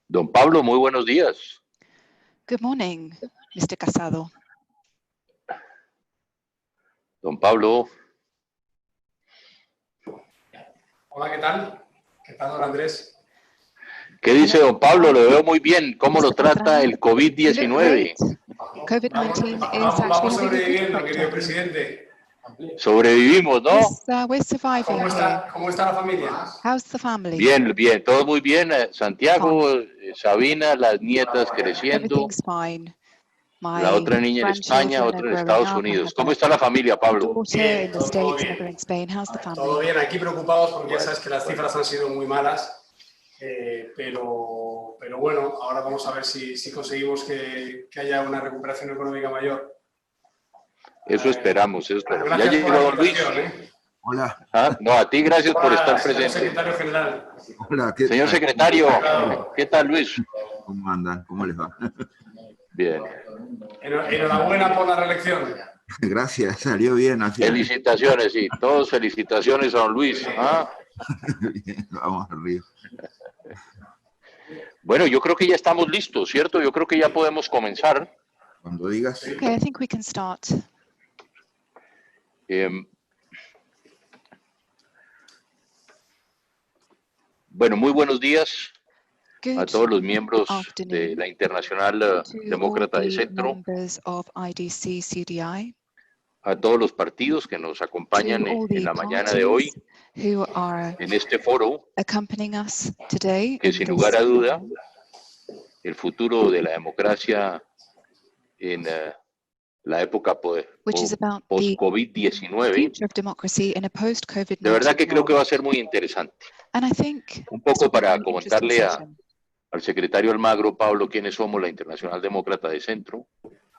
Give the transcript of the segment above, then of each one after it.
Don Pablo, muy buenos días. Good morning, Mr. Casado. Don Pablo. Hola, ¿qué tal? ¿Qué tal, don Andrés? ¿Qué dice don Pablo? Lo veo muy bien. ¿Cómo lo trata el COVID-19? COVID-19 Vamos sobreviviendo, querido presidente. Sobrevivimos, ¿no? Yes, we're surviving here. ¿Cómo está la familia? How's the family? Bien, bien, todo muy bien. Santiago, Sabina, las nietas creciendo. Everything's fine. La otra niña en España, otra en Estados Unidos. ¿Cómo está la familia, Pablo? Daughter in the States, another in Spain. How's the Todo family? bien, aquí preocupados porque ya sabes que las cifras han sido muy malas. Pero bueno, ahora vamos a ver si conseguimos que haya una recuperación económica mayor. Eso esperamos, eso esperamos. Ya Gracias por llegó la don Luis. invitación, Hola. ¿Ah? No, a ti gracias por estar señor presente. secretario general. Hola, Señor secretario, ¿qué tal, Luis? ¿Cómo andan? ¿Cómo les va? Bien. Enhorabuena por la reelección. Gracias, salió bien al final. Felicitaciones, sí. Todos felicitaciones a don Luis. ¿Ah? Bien, vamos arriba. Bueno, yo creo que ya estamos listos, ¿cierto? Yo creo que ya podemos comenzar. Cuando digas. Okay, I think we can start. Bueno, muy buenos días a Good todos los miembros de afternoon la Internacional to Demócrata all de the Centro, members of IDC-CDI, a todos los partidos que nos acompañan to all en the la mañana de hoy, parties who are en este foro, accompanying us today que in sin this lugar a duda, el futuro de la democracia en la época which is about the post-COVID-19, future of democracy in a post-COVID-19 de verdad que creo que world. va a ser muy interesante. And I think Un this poco will be a para very interesting comentarle session. al secretario Almagro, Pablo, quiénes somos la Internacional Demócrata de Centro.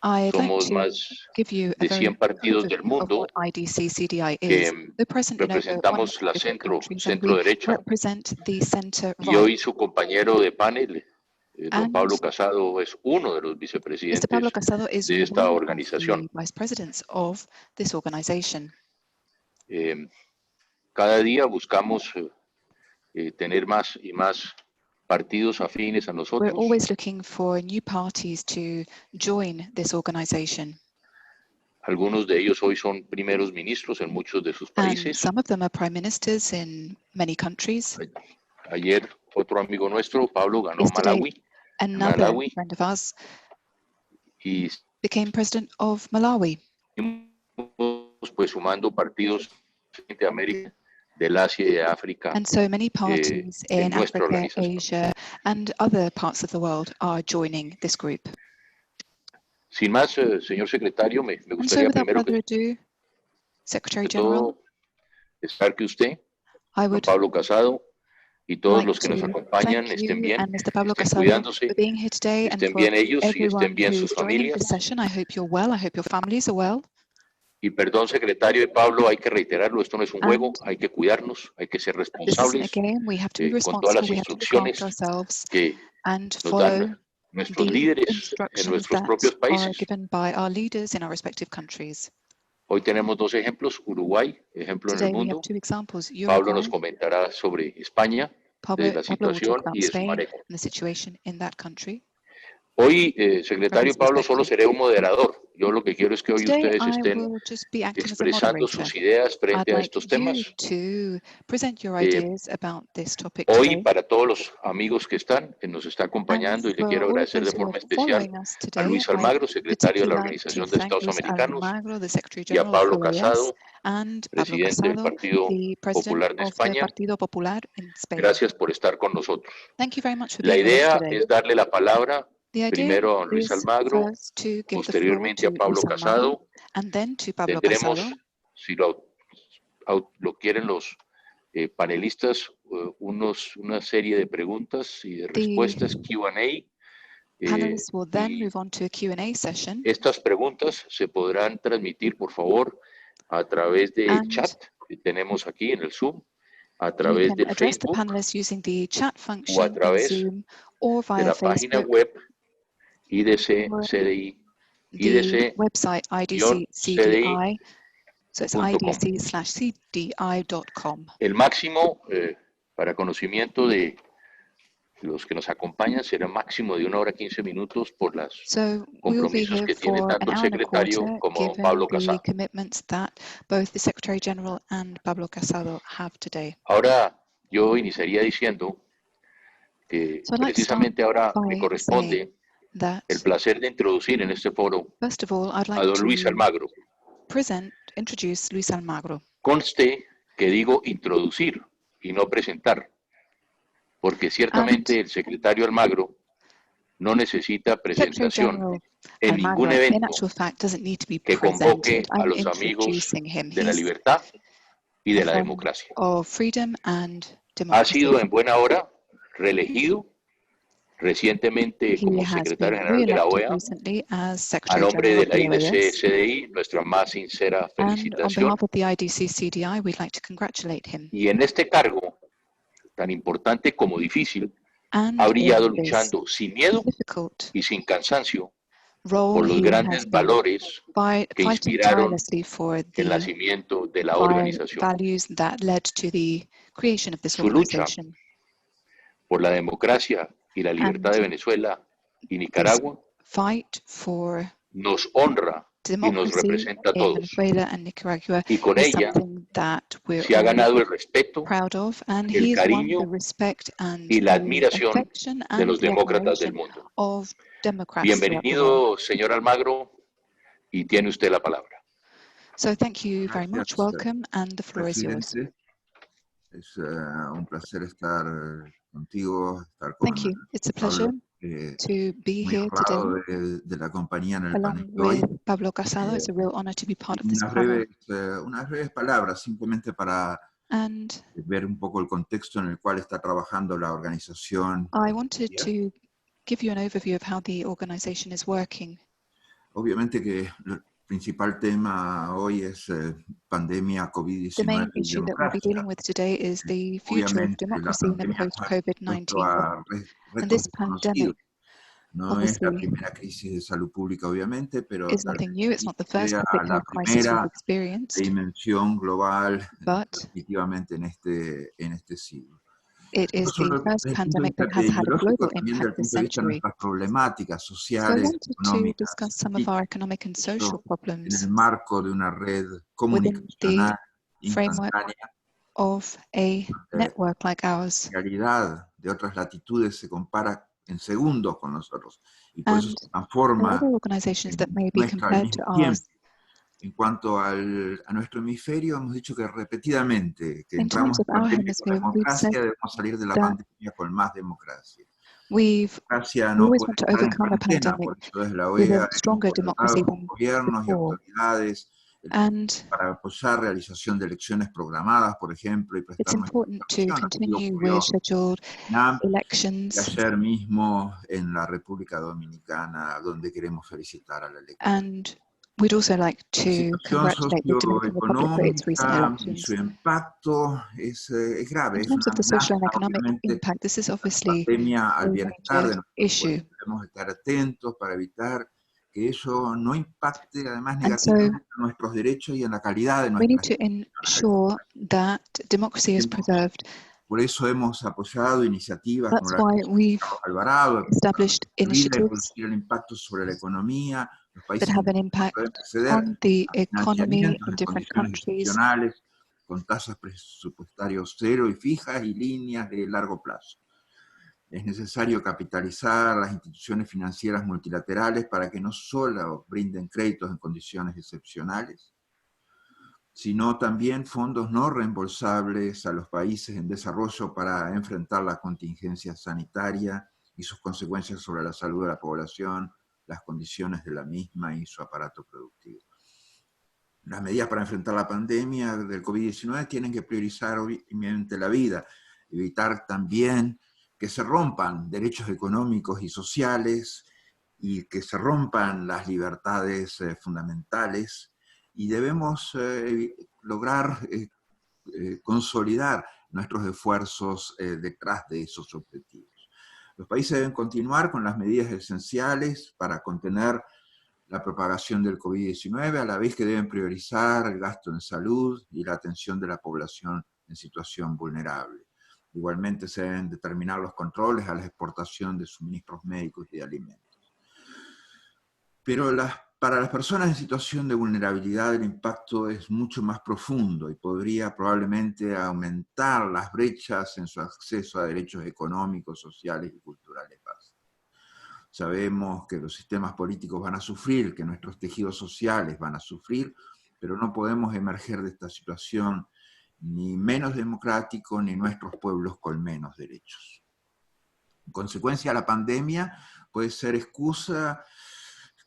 I'd like Somos to más give you a de very 100 partidos del overview of mundo what IDC-CDI is. que We're present in over representamos 100 la different countries and we centro-derecha. represent the center Y right. hoy su compañero de panel, don And Pablo Casado, es uno de los Mr. vicepresidentes Pablo Casado is de esta one of organización. the vice presidents of this organization. Cada día buscamos tener más y más partidos afines a We're nosotros. always looking for new parties to join this organization. Algunos de ellos hoy son primeros ministros en muchos de sus And países. some of them are prime ministers in many countries. Ayer otro amigo nuestro, Pablo, ganó Yesterday, Malawi. another friend of ours Y became president of Malawi. pues sumando partidos de América, del Asia y de África. And so many parties in nuestra Africa, organización. Asia, and other parts of the world are joining this group. Sin más, señor secretario, me And so gustaría without primero further que ado, Secretary General, todo estar que usted, I don would Pablo Casado, y todos like los que nos to acompañan thank estén you bien, and Mr. Pablo estén Casado cuidándose, for being here today and estén for bien ellos y everyone estén bien sus who's joining familias. this session. I hope you're well. I hope your families are well. Y perdón, secretario de Pablo, hay que reiterarlo, esto no es un juego, And hay que cuidarnos, hay que ser this isn't a responsables game. We have to be con todas responsible. las We have to look instrucciones after ourselves que and nos follow dan nuestros the líderes en instructions nuestros that propios are países. given by our leaders in our respective countries. Hoy tenemos dos ejemplos, Uruguay, ejemplo en el Today we have mundo. two examples. Pablo nos Uruguay, comentará sobre España, de la Pablo will talk situación about y de su Spain manejo. and the situation in that country. Hoy, From secretario his Pablo, solo perspective. seré un moderador. Yo lo que quiero es que hoy Today ustedes I estén will just be acting as a expresando moderator. sus ideas I'd frente a like estos you temas. to present your ideas about this topic Hoy, today. para todos los amigos que nos está And acompañando, y le for quiero all of agradecer de those who forma are especial following us a today, Luis I'd Almagro, secretario de la particularly like to Organización de thank Estados Luis Americanos, Almagro, the Secretary y a General of Pablo OAS, Casado, and Pablo presidente del Casado, Partido the President Popular de of the España. Partido Popular in Spain. Gracias por estar con nosotros. Thank you very much for La being with us idea today. es darle la palabra The idea primero a don Luis is Almagro, first to give the floor posteriormente a to Pablo Luis Almagro, Casado. and then to Pablo Tendremos, Casado. si lo quieren los panelistas, una serie de preguntas y de respuestas, Q&A. Panelists will then Y move on to a Q&A session. estas preguntas se podrán transmitir, por favor, a través del And chat que tenemos aquí en el Zoom, a you través can del address the Facebook panelists using the chat o a function in través Zoom or de via la página Facebook, web IDC or CDI, the website IDC-CDI. So it's idc/cdi.com. El máximo, para conocimiento de los que nos acompañan será máximo de 1 hora 15 minutos por los So we will be compromisos here que tiene for tanto an el hour and a secretario quarter, como given Pablo the Casado. commitments that both the Secretary General and Pablo Casado have today. Ahora yo iniciaría diciendo que So I'd like to start precisamente ahora me by corresponde saying that, el placer de introducir en este foro first of all, I'd a like don Luis to Almagro. introduce Luis Almagro. Conste que digo introducir y no presentar, porque ciertamente el secretario Almagro no necesita Secretary presentación General en ningún Almagro, in evento actual fact, doesn't need to be que convoque presented. a I'm los amigos introducing him. de la He's libertad y de a la friend democracia. of freedom and Ha democracy. sido en buena hora reelegido recientemente He como has secretario been general de la re-elected OEA. recently as A Secretary nombre General de of la the OAS. IDC-CDI, nuestra más sincera And on felicitación. behalf of the IDC-CDI, we'd like to congratulate him. Y en este cargo, tan importante como difícil, And ha brillado in this luchando sin miedo difficult y sin cansancio role, por los he has grandes been valores que fighting inspiraron tirelessly for el the nacimiento de la organización. values that led to the creation of this Su lucha organization. por la democracia y la libertad de And Venezuela y this Nicaragua fight for nos honra y nos democracy representa a in todos. Venezuela and Nicaragua Y con is ella something that we're se ha all ganado el respeto proud of, and el he has won cariño the respect and y la the admiración affection de and los the demócratas del admiration mundo. of Democrats throughout the world. Bienvenido, señor Almagro, y tiene usted la palabra. So thank you very much. Gracias, Welcome, and the floor is yours. presidente. Es un placer estar contigo, estar con Thank you. It's a pleasure Pablo, to be muy here today honrado de la compañía en el along panel de hoy. with Pablo Casado. It's a real honor to be part of this panel. Unas breves palabras, simplemente para And ver un poco el contexto en el cual está trabajando la organización. I wanted to give you an overview of how the organization is working. Obviamente que el principal tema hoy es pandemia The COVID-19 main y issue that we'll be dealing democracia. with today is the future of Obviamente la democracy in a pandemia post-COVID-19 world. And retos this desconocidos. pandemic No es la obviously primera crisis de salud pública, obviamente, pero is tal nothing vez new. It's not the first sea public la health crisis we've primera experienced, dimensión global but definitivamente en este siglo. it No is the solo first desde el punto de pandemic vista that has had a epidemiológico, global también desde impact el this punto de vista de century. nuestras problemáticas So I sociales, wanted to económicas, discuss some of our economic and social en problems el marco de una red within comunicacional the framework instantánea. of a network like ours. La realidad de otras latitudes se compara en segundos con nosotros y por eso And se there are transforma other organizations that may be nuestra al compared to mismo tiempo. ours. En cuanto a nuestro hemisferio, hemos dicho que repetidamente que In entramos terms of en our pandemia con hemisphere, we've said democracia, debemos salir de la that pandemia con más democracia. we Democracia no always puede want to estar en overcome a cuarentena, pandemic por eso desde la with OEA a stronger hemos democracy colaborado con than gobiernos y before. autoridades And para apoyar realización de elecciones programadas, por ejemplo, y it's prestar nuestra important to colaboración. Así continue ocurrió with scheduled en Vietnam y elections. ayer mismo en la República Dominicana, donde queremos felicitar a la elección. And we'd also like La to situación congratulate the Dominican Republic for its recent socioeconómica y elections. su impacto es grave, In es terms una of the social and amenaza, economic obviamente, impact, this is la obviously pandemia a al bienestar de major nuestros issue. pueblos. Debemos estar atentos para evitar que eso no impacte además And so negativamente en nuestros derechos y en la calidad de we need nuestras to ensure that democracy is preserved. Por eso hemos apoyado iniciativas como That's la why we've de Alvarado, established de initiatives reducir el impacto sobre la economía. Los that países have an pueden impact acceder on the a economy financiamientos in en different condiciones countries. excepcionales, con tasas presupuestarias cero y fijas y líneas de largo plazo. Es necesario capitalizar las instituciones financieras multilaterales para que no solo brinden créditos en condiciones excepcionales, sino también fondos no reembolsables a los países en desarrollo para enfrentar la contingencia sanitaria y sus consecuencias sobre la salud de la población, las condiciones de la misma y su aparato productivo. Las medidas para enfrentar la pandemia del COVID-19 tienen que priorizar obviamente la vida, evitar también que se rompan derechos económicos y sociales y que se rompan las libertades fundamentales, y debemos lograr consolidar nuestros esfuerzos detrás de esos objetivos. Los países deben continuar con las medidas esenciales para contener la propagación del COVID-19, a la vez que deben priorizar el gasto en salud y la atención de la población en situación vulnerable. Igualmente se deben determinar los controles a la exportación de suministros médicos y de alimentos. Pero para las personas en situación de vulnerabilidad el impacto es mucho más profundo y podría probablemente aumentar las brechas en su acceso a derechos económicos, sociales y culturales básicos. Sabemos que los sistemas políticos van a sufrir, que nuestros tejidos sociales van a sufrir, pero no podemos emerger de esta situación ni menos democrático, ni nuestros pueblos con menos derechos. En consecuencia, la pandemia puede ser excusa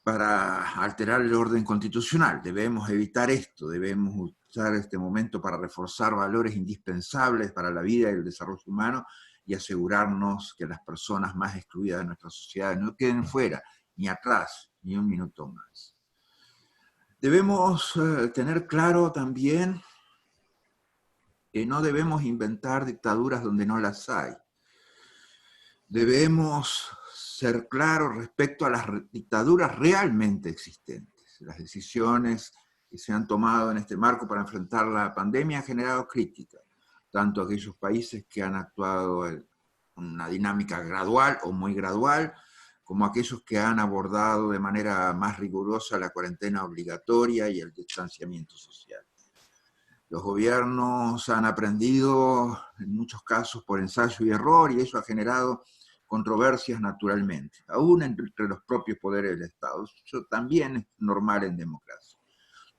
para alterar el orden constitucional. Debemos evitar esto, debemos usar este momento para reforzar valores indispensables para la vida y el desarrollo humano y asegurarnos que las personas más excluidas de nuestra sociedad no queden fuera, ni atrás, ni un minuto más. Debemos tener claro también que no debemos inventar dictaduras donde no las hay. Debemos ser claros respecto a las dictaduras realmente existentes. Las decisiones que se han tomado en este marco para enfrentar la pandemia han generado críticas, tanto aquellos países que han actuado en una dinámica gradual o muy gradual, como aquellos que han abordado de manera más rigurosa la cuarentena obligatoria y el distanciamiento social. Los gobiernos han aprendido, en muchos casos, por ensayo y error, y eso ha generado controversias naturalmente, aún entre los propios poderes del Estado. Eso también es normal en democracia.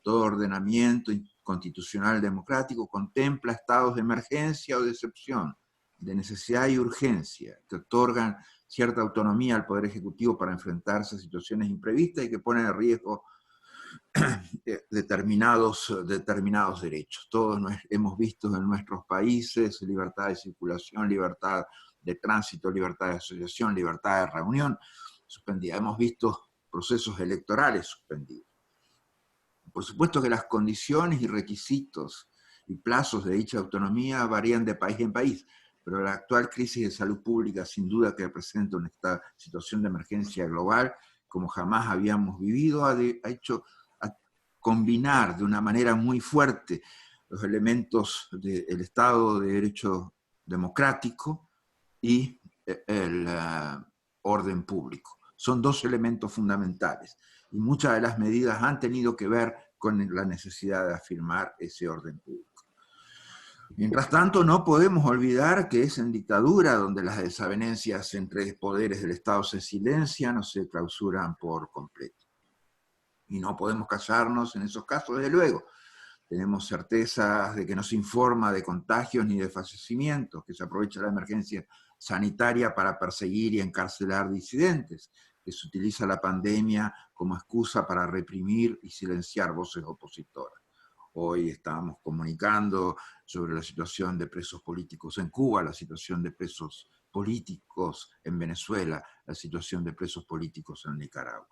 Todo ordenamiento constitucional democrático contempla estados de emergencia o de excepción, de necesidad y urgencia, que otorgan cierta autonomía al Poder Ejecutivo para enfrentarse a situaciones imprevistas y que ponen en riesgo determinados derechos. Todos hemos visto en nuestros países libertad de circulación, libertad de tránsito, libertad de asociación, libertad de reunión suspendida. Hemos visto procesos electorales suspendidos. Por supuesto que las condiciones y requisitos y plazos de dicha autonomía varían de país en país, pero la actual crisis de salud pública sin duda que representa una situación de emergencia global como jamás habíamos vivido, ha hecho combinar de una manera muy fuerte los elementos del Estado de Derecho democrático y el orden público. Son dos elementos fundamentales y muchas de las medidas han tenido que ver con la necesidad de afirmar ese orden público. Mientras tanto, no podemos olvidar que es en dictadura donde las desavenencias entre poderes del Estado se silencian o se clausuran por completo. Y no podemos callarnos en esos casos, desde luego. Tenemos certezas de que no se informa de contagios ni de fallecimientos, que se aprovecha la emergencia sanitaria para perseguir y encarcelar disidentes, que se utiliza la pandemia como excusa para reprimir y silenciar voces opositoras. Hoy estábamos comunicando sobre la situación de presos políticos en Cuba, la situación de presos políticos en Venezuela, la situación de presos políticos en Nicaragua.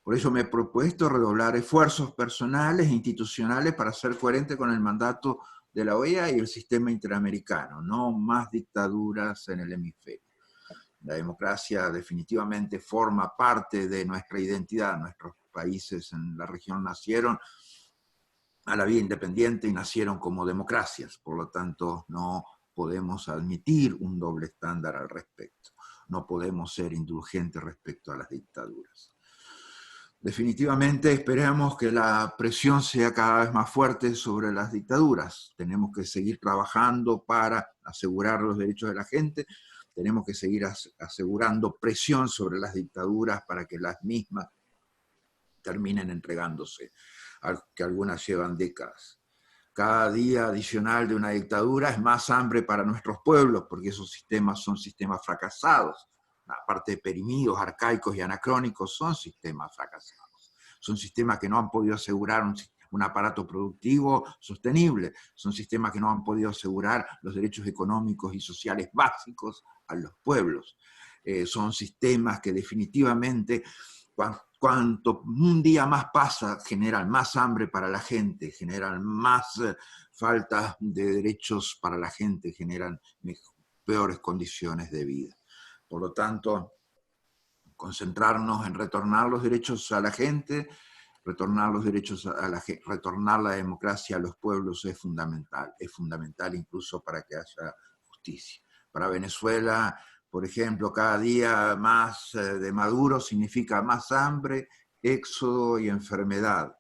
Por eso me he propuesto redoblar esfuerzos personales e institucionales para ser coherente con el mandato de la OEA y el sistema interamericano, no más dictaduras en el hemisferio. La democracia definitivamente forma parte de nuestra identidad. Nuestros países en la región nacieron a la vida independiente y nacieron como democracias, por lo tanto no podemos admitir un doble estándar al respecto, no podemos ser indulgentes respecto a las dictaduras. Definitivamente esperamos que la presión sea cada vez más fuerte sobre las dictaduras. Tenemos que seguir trabajando para asegurar los derechos de la gente, tenemos que seguir asegurando presión sobre las dictaduras para que las mismas terminen entregándose, que algunas llevan décadas. Cada día adicional de una dictadura es más hambre para nuestros pueblos, porque esos sistemas son sistemas fracasados. Aparte de perimidos, arcaicos y anacrónicos, son sistemas fracasados. Son sistemas que no han podido asegurar un aparato productivo sostenible. Son sistemas que no han podido asegurar los derechos económicos y sociales básicos a los pueblos. Son sistemas que definitivamente, cuanto un día más pasa, generan más hambre para la gente, generan más falta de derechos para la gente, generan peores condiciones de vida. Por lo tanto, concentrarnos en retornar los derechos a la gente, retornar la democracia a los pueblos es fundamental incluso para que haya justicia. Para Venezuela, por ejemplo, cada día más de Maduro significa más hambre, éxodo y enfermedad,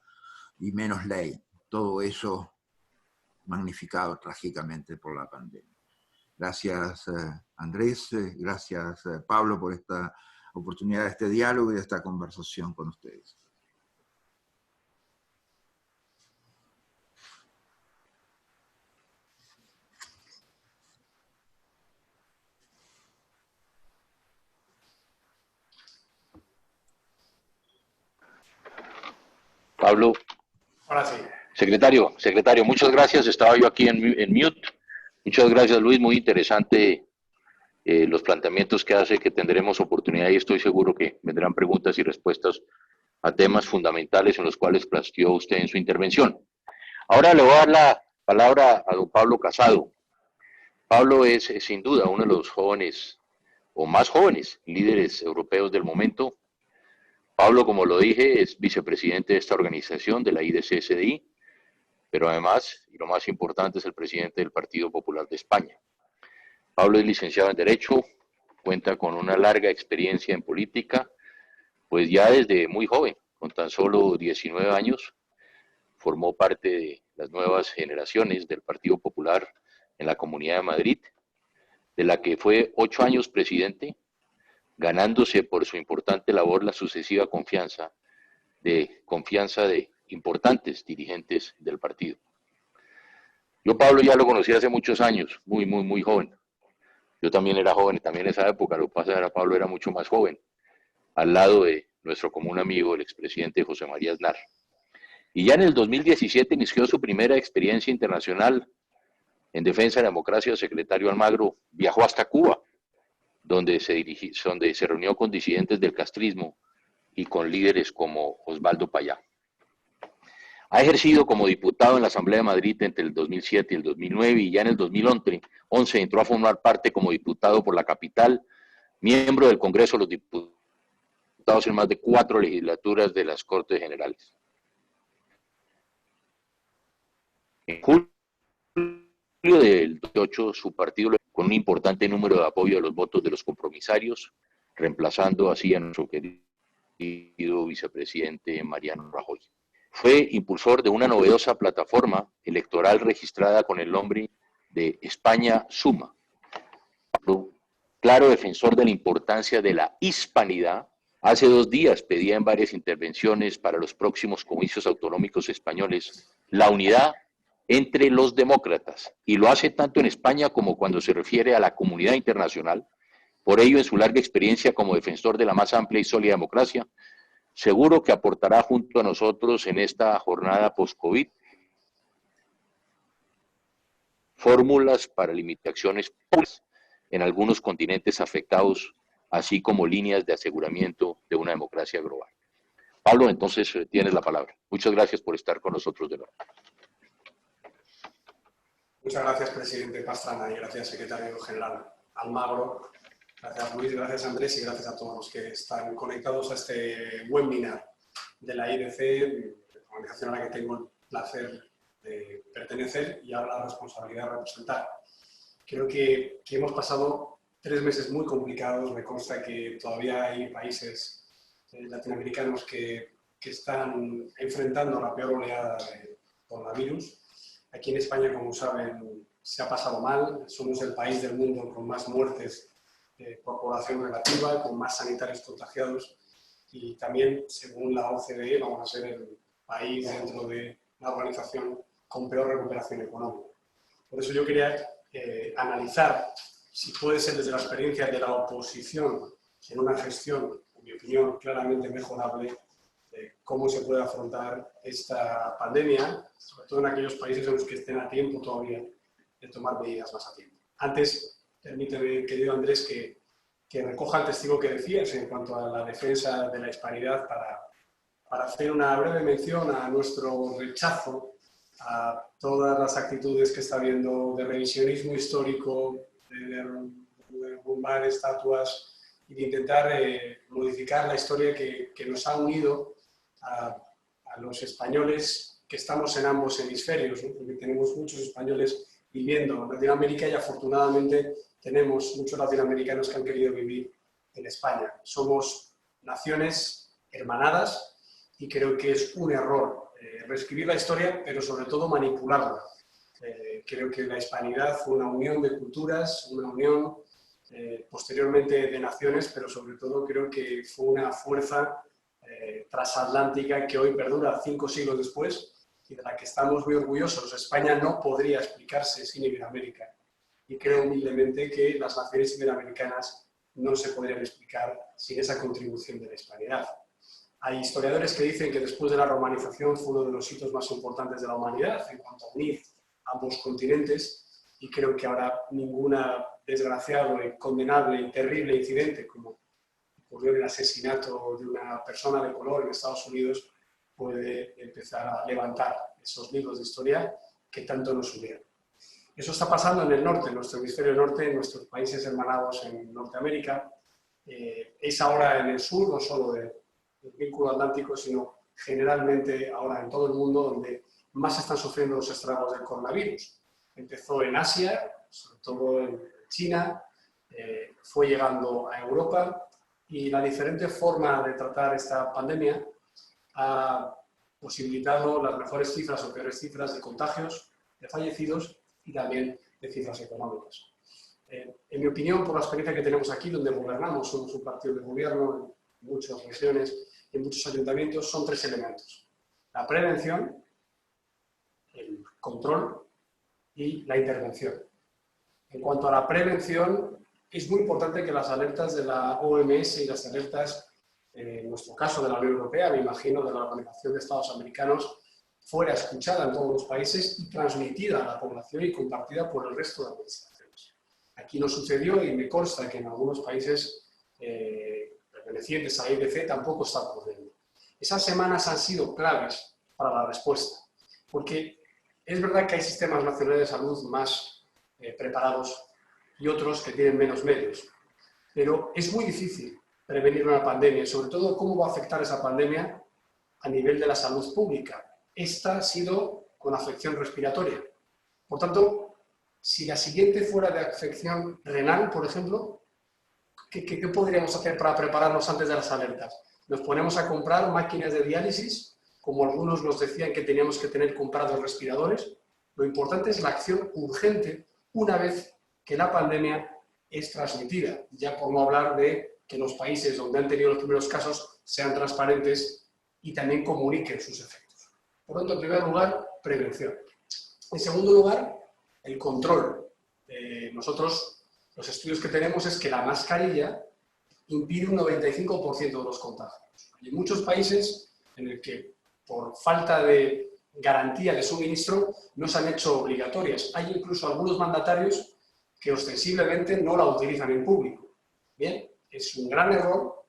y menos ley. Todo eso magnificado trágicamente por la pandemia. Gracias Andrés, gracias Pablo por esta oportunidad de este diálogo y de esta conversación con ustedes. Pablo. Ahora sí. Secretario, muchas gracias. Estaba yo aquí en mute. Muchas gracias, Luis. Muy interesante los planteamientos que hace, que tendremos oportunidad y estoy seguro que vendrán preguntas y respuestas a temas fundamentales en los cuales planteó usted en su intervención. Ahora le voy a dar la palabra a don Pablo Casado. Pablo es sin duda uno de los jóvenes o más jóvenes líderes europeos del momento. Pablo, como lo dije, es vicepresidente de esta organización, de la IDC-SDI, pero además, y lo más importante, es el presidente del Partido Popular de España. Pablo es licenciado en Derecho, cuenta con una larga experiencia en política, pues ya desde muy joven, con tan solo 19 años, formó parte de las nuevas generaciones del Partido Popular en la Comunidad de Madrid, de la que fue 8 años presidente, ganándose por su importante labor la sucesiva confianza de importantes dirigentes del partido. Yo Pablo ya lo conocí hace muchos años, muy joven. Yo también era joven, también en esa época, lo que pasa era que Pablo era mucho más joven, al lado de nuestro común amigo, el expresidente José María Aznar. Y ya en el 2017 inició su primera experiencia internacional en defensa de la democracia. El secretario Almagro viajó hasta Cuba, donde se reunió con disidentes del castrismo y con líderes como Osvaldo Payá. Ha ejercido como diputado en la Asamblea de Madrid entre el 2007 y el 2009 y ya en el 2011 entró a formar parte como diputado por la capital, miembro del Congreso de los Diputados en más de 4 legislaturas de las Cortes Generales. En julio del 2008, su partido, con un importante número de apoyo de los votos de los compromisarios, reemplazando así a nuestro querido vicepresidente Mariano Rajoy. Fue impulsor de una novedosa plataforma electoral registrada con el nombre de España Suma. Claro defensor de la importancia de la hispanidad, hace 2 días pedía en varias intervenciones para los próximos comicios autonómicos españoles la unidad entre los demócratas, y lo hace tanto en España como cuando se refiere a la comunidad internacional. Por ello, en su larga experiencia como defensor de la más amplia y sólida democracia, seguro que aportará junto a nosotros en esta jornada post-COVID fórmulas para limitaciones en algunos continentes afectados, así como líneas de aseguramiento de una democracia global. Pablo, entonces tienes la palabra. Muchas gracias por estar con nosotros de nuevo. Muchas gracias, presidente Pastrana, y gracias, secretario general Almagro. Gracias, Luis, gracias, Andrés, y gracias a todos los que están conectados a este webinar de la IDC, organización a la que tengo el placer de pertenecer y ahora la responsabilidad de representar. Creo que hemos pasado 3 meses muy complicados. Me consta que todavía hay países latinoamericanos que están enfrentando la peor oleada de coronavirus. Aquí en España, como saben, se ha pasado mal. Somos el país del mundo con más muertes por población relativa, con más sanitarios contagiados, y también, según la OCDE, vamos a ser el país dentro de la organización con peor recuperación económica. Por eso yo quería analizar, si puede ser desde la experiencia de la oposición, en una gestión, en mi opinión, claramente mejorable, cómo se puede afrontar esta pandemia, sobre todo en aquellos países en los que estén a tiempo todavía de tomar medidas más a tiempo. Antes, permíteme, querido Andrés, que recoja el testigo que decías en cuanto a la defensa de la hispanidad para hacer una breve mención a nuestro rechazo a todas las actitudes que está habiendo de revisionismo histórico, de derrumbar estatuas y de intentar modificar la historia que nos ha unido a los españoles que estamos en ambos hemisferios, ¿no? Porque tenemos muchos españoles viviendo en Latinoamérica y afortunadamente tenemos muchos latinoamericanos que han querido vivir en España. Somos naciones hermanadas y creo que es un error reescribir la historia, pero sobre todo manipularla. Creo que la hispanidad fue una unión de culturas, una unión posteriormente de naciones, pero sobre todo creo que fue una fuerza transatlántica que hoy perdura 5 siglos después y de la que estamos muy orgullosos. España no podría explicarse sin Iberoamérica y creo humildemente que las naciones iberoamericanas no se podrían explicar sin esa contribución de la hispanidad. Hay historiadores que dicen que después de la romanización fue uno de los hitos más importantes de la humanidad en cuanto a unir ambos continentes y creo que ahora ninguna desgraciado y condenable y terrible incidente como ocurrió en el asesinato de una persona de color en Estados Unidos puede empezar a levantar esos libros de historia que tanto nos unieron. Eso está pasando en el norte, en nuestro hemisferio norte, en nuestros países hermanados en Norteamérica. Es ahora en el sur, no solo del vínculo atlántico, sino generalmente ahora en todo el mundo donde más están sufriendo los estragos del coronavirus. Empezó en Asia, sobre todo en China, fue llegando a Europa y la diferente forma de tratar esta pandemia ha posibilitado las mejores cifras o peores cifras de contagios, de fallecidos y también de cifras económicas. En mi opinión, por la experiencia que tenemos aquí, donde gobernamos, somos un partido de gobierno en muchas regiones, en muchos ayuntamientos, son 3 elementos. La prevención, el control y la intervención. En cuanto a la prevención, es muy importante que las alertas de la OMS y las alertas, en nuestro caso de la Unión Europea, me imagino de la Organización de Estados Americanos, fuera escuchada en todos los países y transmitida a la población y compartida por el resto de administraciones. Aquí no sucedió y me consta que en algunos países pertenecientes a IDC tampoco está ocurriendo. Esas semanas han sido claves para la respuesta, porque es verdad que hay sistemas nacionales de salud más preparados y otros que tienen menos medios, pero es muy difícil prevenir una pandemia, sobre todo cómo va a afectar esa pandemia a nivel de la salud pública. Esta ha sido con afección respiratoria. Por tanto, si la siguiente fuera de afección renal, por ejemplo, ¿qué podríamos hacer para prepararnos antes de las alertas? Nos ponemos a comprar máquinas de diálisis, como algunos nos decían que teníamos que tener comprados respiradores. Lo importante es la acción urgente una vez que la pandemia es transmitida, ya por no hablar de que los países donde han tenido los primeros casos sean transparentes y también comuniquen sus efectos. Por tanto, en primer lugar, prevención. En segundo lugar, el control. Nosotros, los estudios que tenemos es que la mascarilla impide un 95% de los contagios. Hay muchos países en el que, por falta de garantía de suministro, no se han hecho obligatorias. Hay incluso algunos mandatarios que ostensiblemente no la utilizan en público. Bien, es un gran error,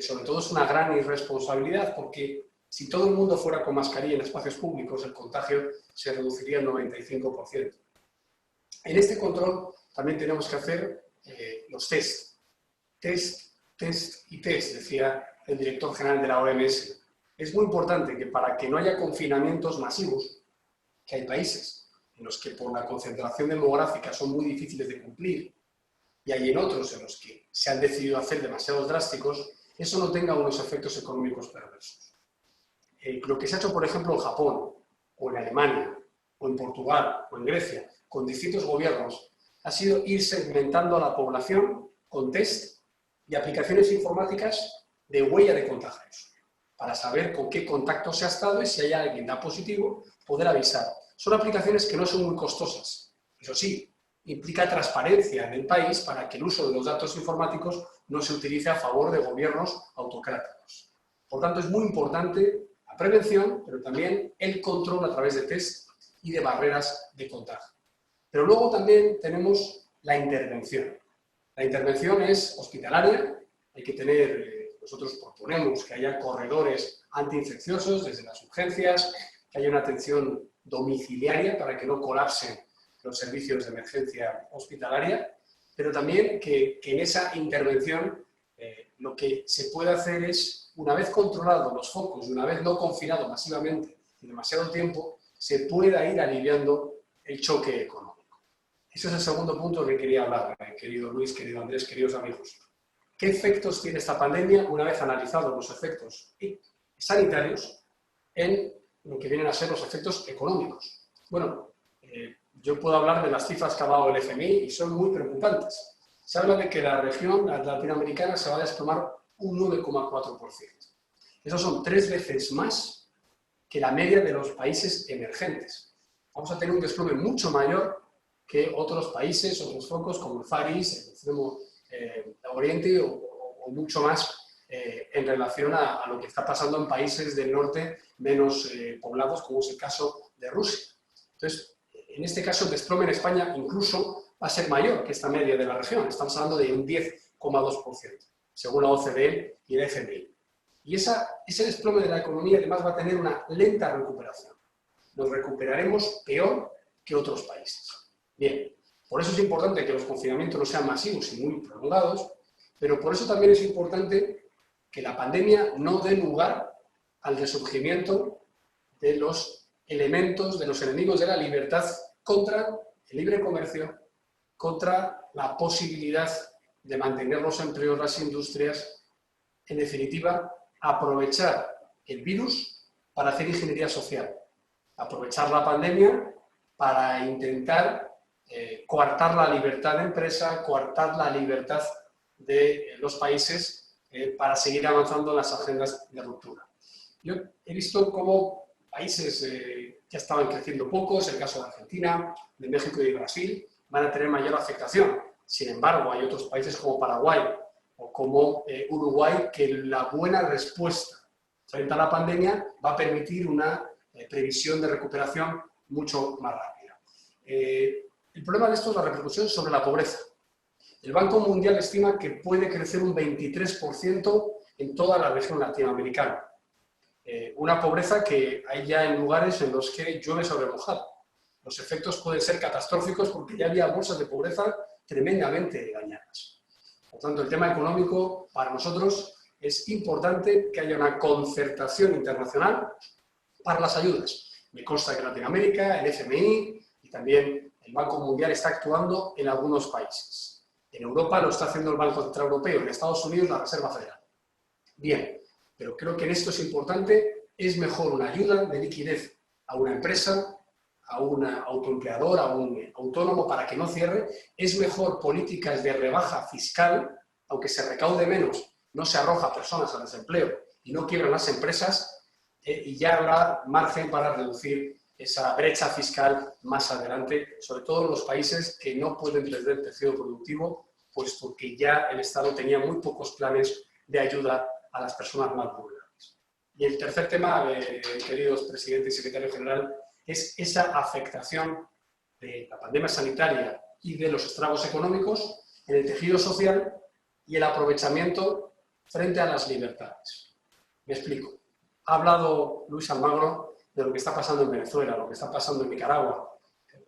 sobre todo es una gran irresponsabilidad, porque si todo el mundo fuera con mascarilla en espacios públicos, el contagio se reduciría al 95%. En este control también tenemos que hacer los test. Test y test, decía el director general de la OMS. Es muy importante que para que no haya confinamientos masivos, que hay países en los que por la concentración demográfica son muy difíciles de cumplir, y hay en otros en los que se han decidido hacer demasiados drásticos, eso no tenga unos efectos económicos perversos. Lo que se ha hecho, por ejemplo, en Japón, o en Alemania, o en Portugal, o en Grecia, con distintos gobiernos, ha sido ir segmentando a la población con test y aplicaciones informáticas de huella de contagios, para saber con qué contacto se ha estado y si hay alguien da positivo, poder avisar. Son aplicaciones que no son muy costosas, eso sí, implica transparencia en el país para que el uso de los datos informáticos no se utilice a favor de gobiernos autocráticos. Por tanto, es muy importante la prevención, pero también el control a través de test y de barreras de contagio. Pero luego también tenemos la intervención. La intervención es hospitalaria, hay que tener, nosotros proponemos que haya corredores antiinfecciosos desde las urgencias, que haya una atención domiciliaria para que no colapsen los servicios de emergencia hospitalaria, pero también que en esa intervención lo que se puede hacer es, una vez controlados los focos y una vez no confinado masivamente y demasiado tiempo, se pueda ir aliviando el choque económico. Ese es el segundo punto que quería hablar, querido Luis, querido Andrés, queridos amigos. ¿Qué efectos tiene esta pandemia una vez analizados los efectos sanitarios en lo que vienen a ser los efectos económicos? Bueno, yo puedo hablar de las cifras que ha dado el FMI y son muy preocupantes. Se habla de que la región latinoamericana se va a desplomar un 9,4%. Esos son 3 veces más que la media de los países emergentes. Vamos a tener un desplome mucho mayor que otros países, otros focos como el Far East, el extremo oriente o mucho más en relación a lo que está pasando en países del norte menos poblados, como es el caso de Rusia. Entonces, en este caso, el desplome en España incluso va a ser mayor que esta media de la región. Estamos hablando de un 10,2%, según la OCDE y el FMI. Y ese desplome de la economía además va a tener una lenta recuperación. Nos recuperaremos peor que otros países. Bien, por eso es importante que los confinamientos no sean masivos y muy prolongados, pero por eso también es importante que la pandemia no dé lugar al resurgimiento de los elementos, de los enemigos de la libertad contra el libre comercio, contra la posibilidad de mantener los empleos, las industrias, en definitiva, aprovechar el virus para hacer ingeniería social, aprovechar la pandemia para intentar coartar la libertad de empresa, coartar la libertad de los países para seguir avanzando en las agendas de ruptura. Yo he visto cómo países que estaban creciendo poco, es el caso de Argentina, de México y de Brasil, van a tener mayor afectación. Sin embargo, hay otros países como Paraguay o como Uruguay que la buena respuesta frente a la pandemia va a permitir una previsión de recuperación mucho más rápida. El problema de esto es la repercusión sobre la pobreza. El Banco Mundial estima que puede crecer un 23% en toda la región latinoamericana. Una pobreza que hay ya en lugares en los que llueve sobre mojado. Los efectos pueden ser catastróficos porque ya había bolsas de pobreza tremendamente dañadas. Por tanto, el tema económico para nosotros es importante que haya una concertación internacional para las ayudas. Me consta que en Latinoamérica, el FMI y también el Banco Mundial está actuando en algunos países. En Europa lo está haciendo el Banco Central Europeo, en Estados Unidos la Reserva Federal. Bien, pero creo que en esto es importante, es mejor una ayuda de liquidez a una empresa, a un autoempleador, a un autónomo para que no cierre, es mejor políticas de rebaja fiscal, aunque se recaude menos, no se arroja personas al desempleo y no quiebran las empresas, y ya habrá margen para reducir esa brecha fiscal más adelante, sobre todo en los países que no pueden perder tejido productivo, puesto que ya el Estado tenía muy pocos planes de ayuda a las personas más vulnerables. Y el tercer tema, queridos presidente y secretario general, es esa afectación de la pandemia sanitaria y de los estragos económicos en el tejido social y el aprovechamiento frente a las libertades. Me explico. Ha hablado Luis Almagro de lo que está pasando en Venezuela, lo que está pasando en Nicaragua.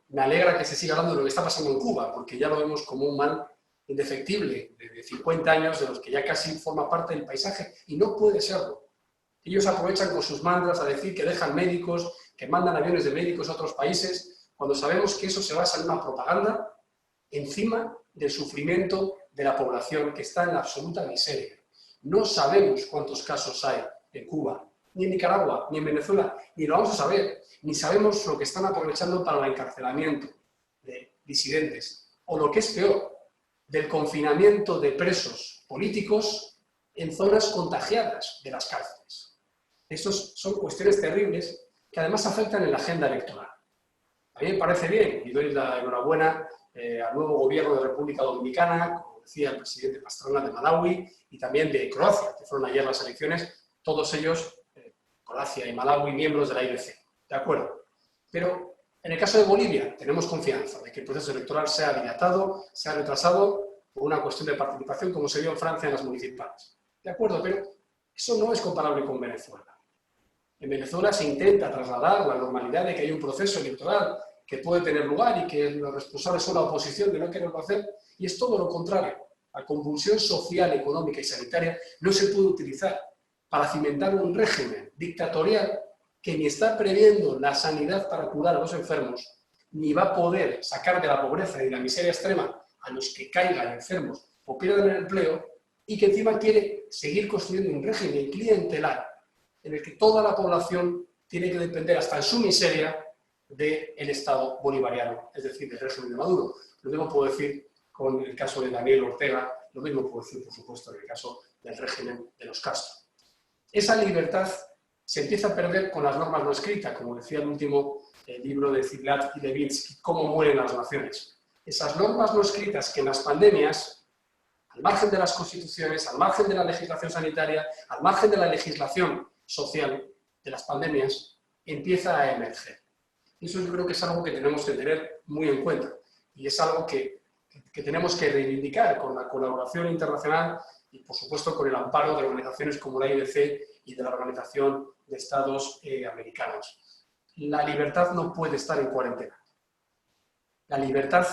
Me alegra que se siga hablando de lo que está pasando en Cuba, porque ya lo vemos como un mal indefectible de 50 años, de los que ya casi forma parte del paisaje, y no puede serlo. Ellos aprovechan con sus mantras a decir que dejan médicos, que mandan aviones de médicos a otros países, cuando sabemos que eso se basa en una propaganda encima del sufrimiento de la población que está en la absoluta miseria. No sabemos cuántos casos hay en Cuba, ni en Nicaragua, ni en Venezuela, ni lo vamos a saber, ni sabemos lo que están aprovechando para el encarcelamiento de disidentes, o lo que es peor, del confinamiento de presos políticos en zonas contagiadas de las cárceles. Estas son cuestiones terribles que además afectan en la agenda electoral. A mí me parece bien, y doy la enhorabuena al nuevo gobierno de República Dominicana, como decía el presidente Pastrana, de Malawi, y también de Croacia, que fueron ayer las elecciones, todos ellos, Croacia y Malawi, miembros de la IBC. ¿De acuerdo? Pero en el caso de Bolivia tenemos confianza de que el proceso electoral sea dilatado, sea retrasado por una cuestión de participación, como se vio en Francia en las municipales. ¿De acuerdo? Pero eso no es comparable con Venezuela. En Venezuela se intenta trasladar la normalidad de que hay un proceso electoral que puede tener lugar y que los responsables son la oposición de no quererlo hacer, y es todo lo contrario. La convulsión social, económica y sanitaria no se puede utilizar para cimentar un régimen dictatorial que ni está previendo la sanidad para curar a los enfermos, ni va a poder sacar de la pobreza y de la miseria extrema a los que caigan enfermos o pierdan el empleo, y que encima quiere seguir construyendo un régimen clientelar en el que toda la población tiene que depender hasta en su miseria del Estado bolivariano, es decir, del régimen de Maduro. Lo mismo puedo decir con el caso de Daniel Ortega, lo mismo puedo decir, por supuesto, en el caso del régimen de los Castro. Esa libertad se empieza a perder con las normas no escritas, como decía el último libro de Ziblatt y Levinsky, Cómo mueren las naciones. Esas normas no escritas que en las pandemias, al margen de las constituciones, al margen de la legislación sanitaria, al margen de la legislación social de las pandemias, empieza a emerger. Y eso yo creo que es algo que tenemos que tener muy en cuenta y es algo que tenemos que reivindicar con la colaboración internacional y, por supuesto, con el amparo de organizaciones como la IDC y de la Organización de Estados Americanos. La libertad no puede estar en cuarentena. La libertad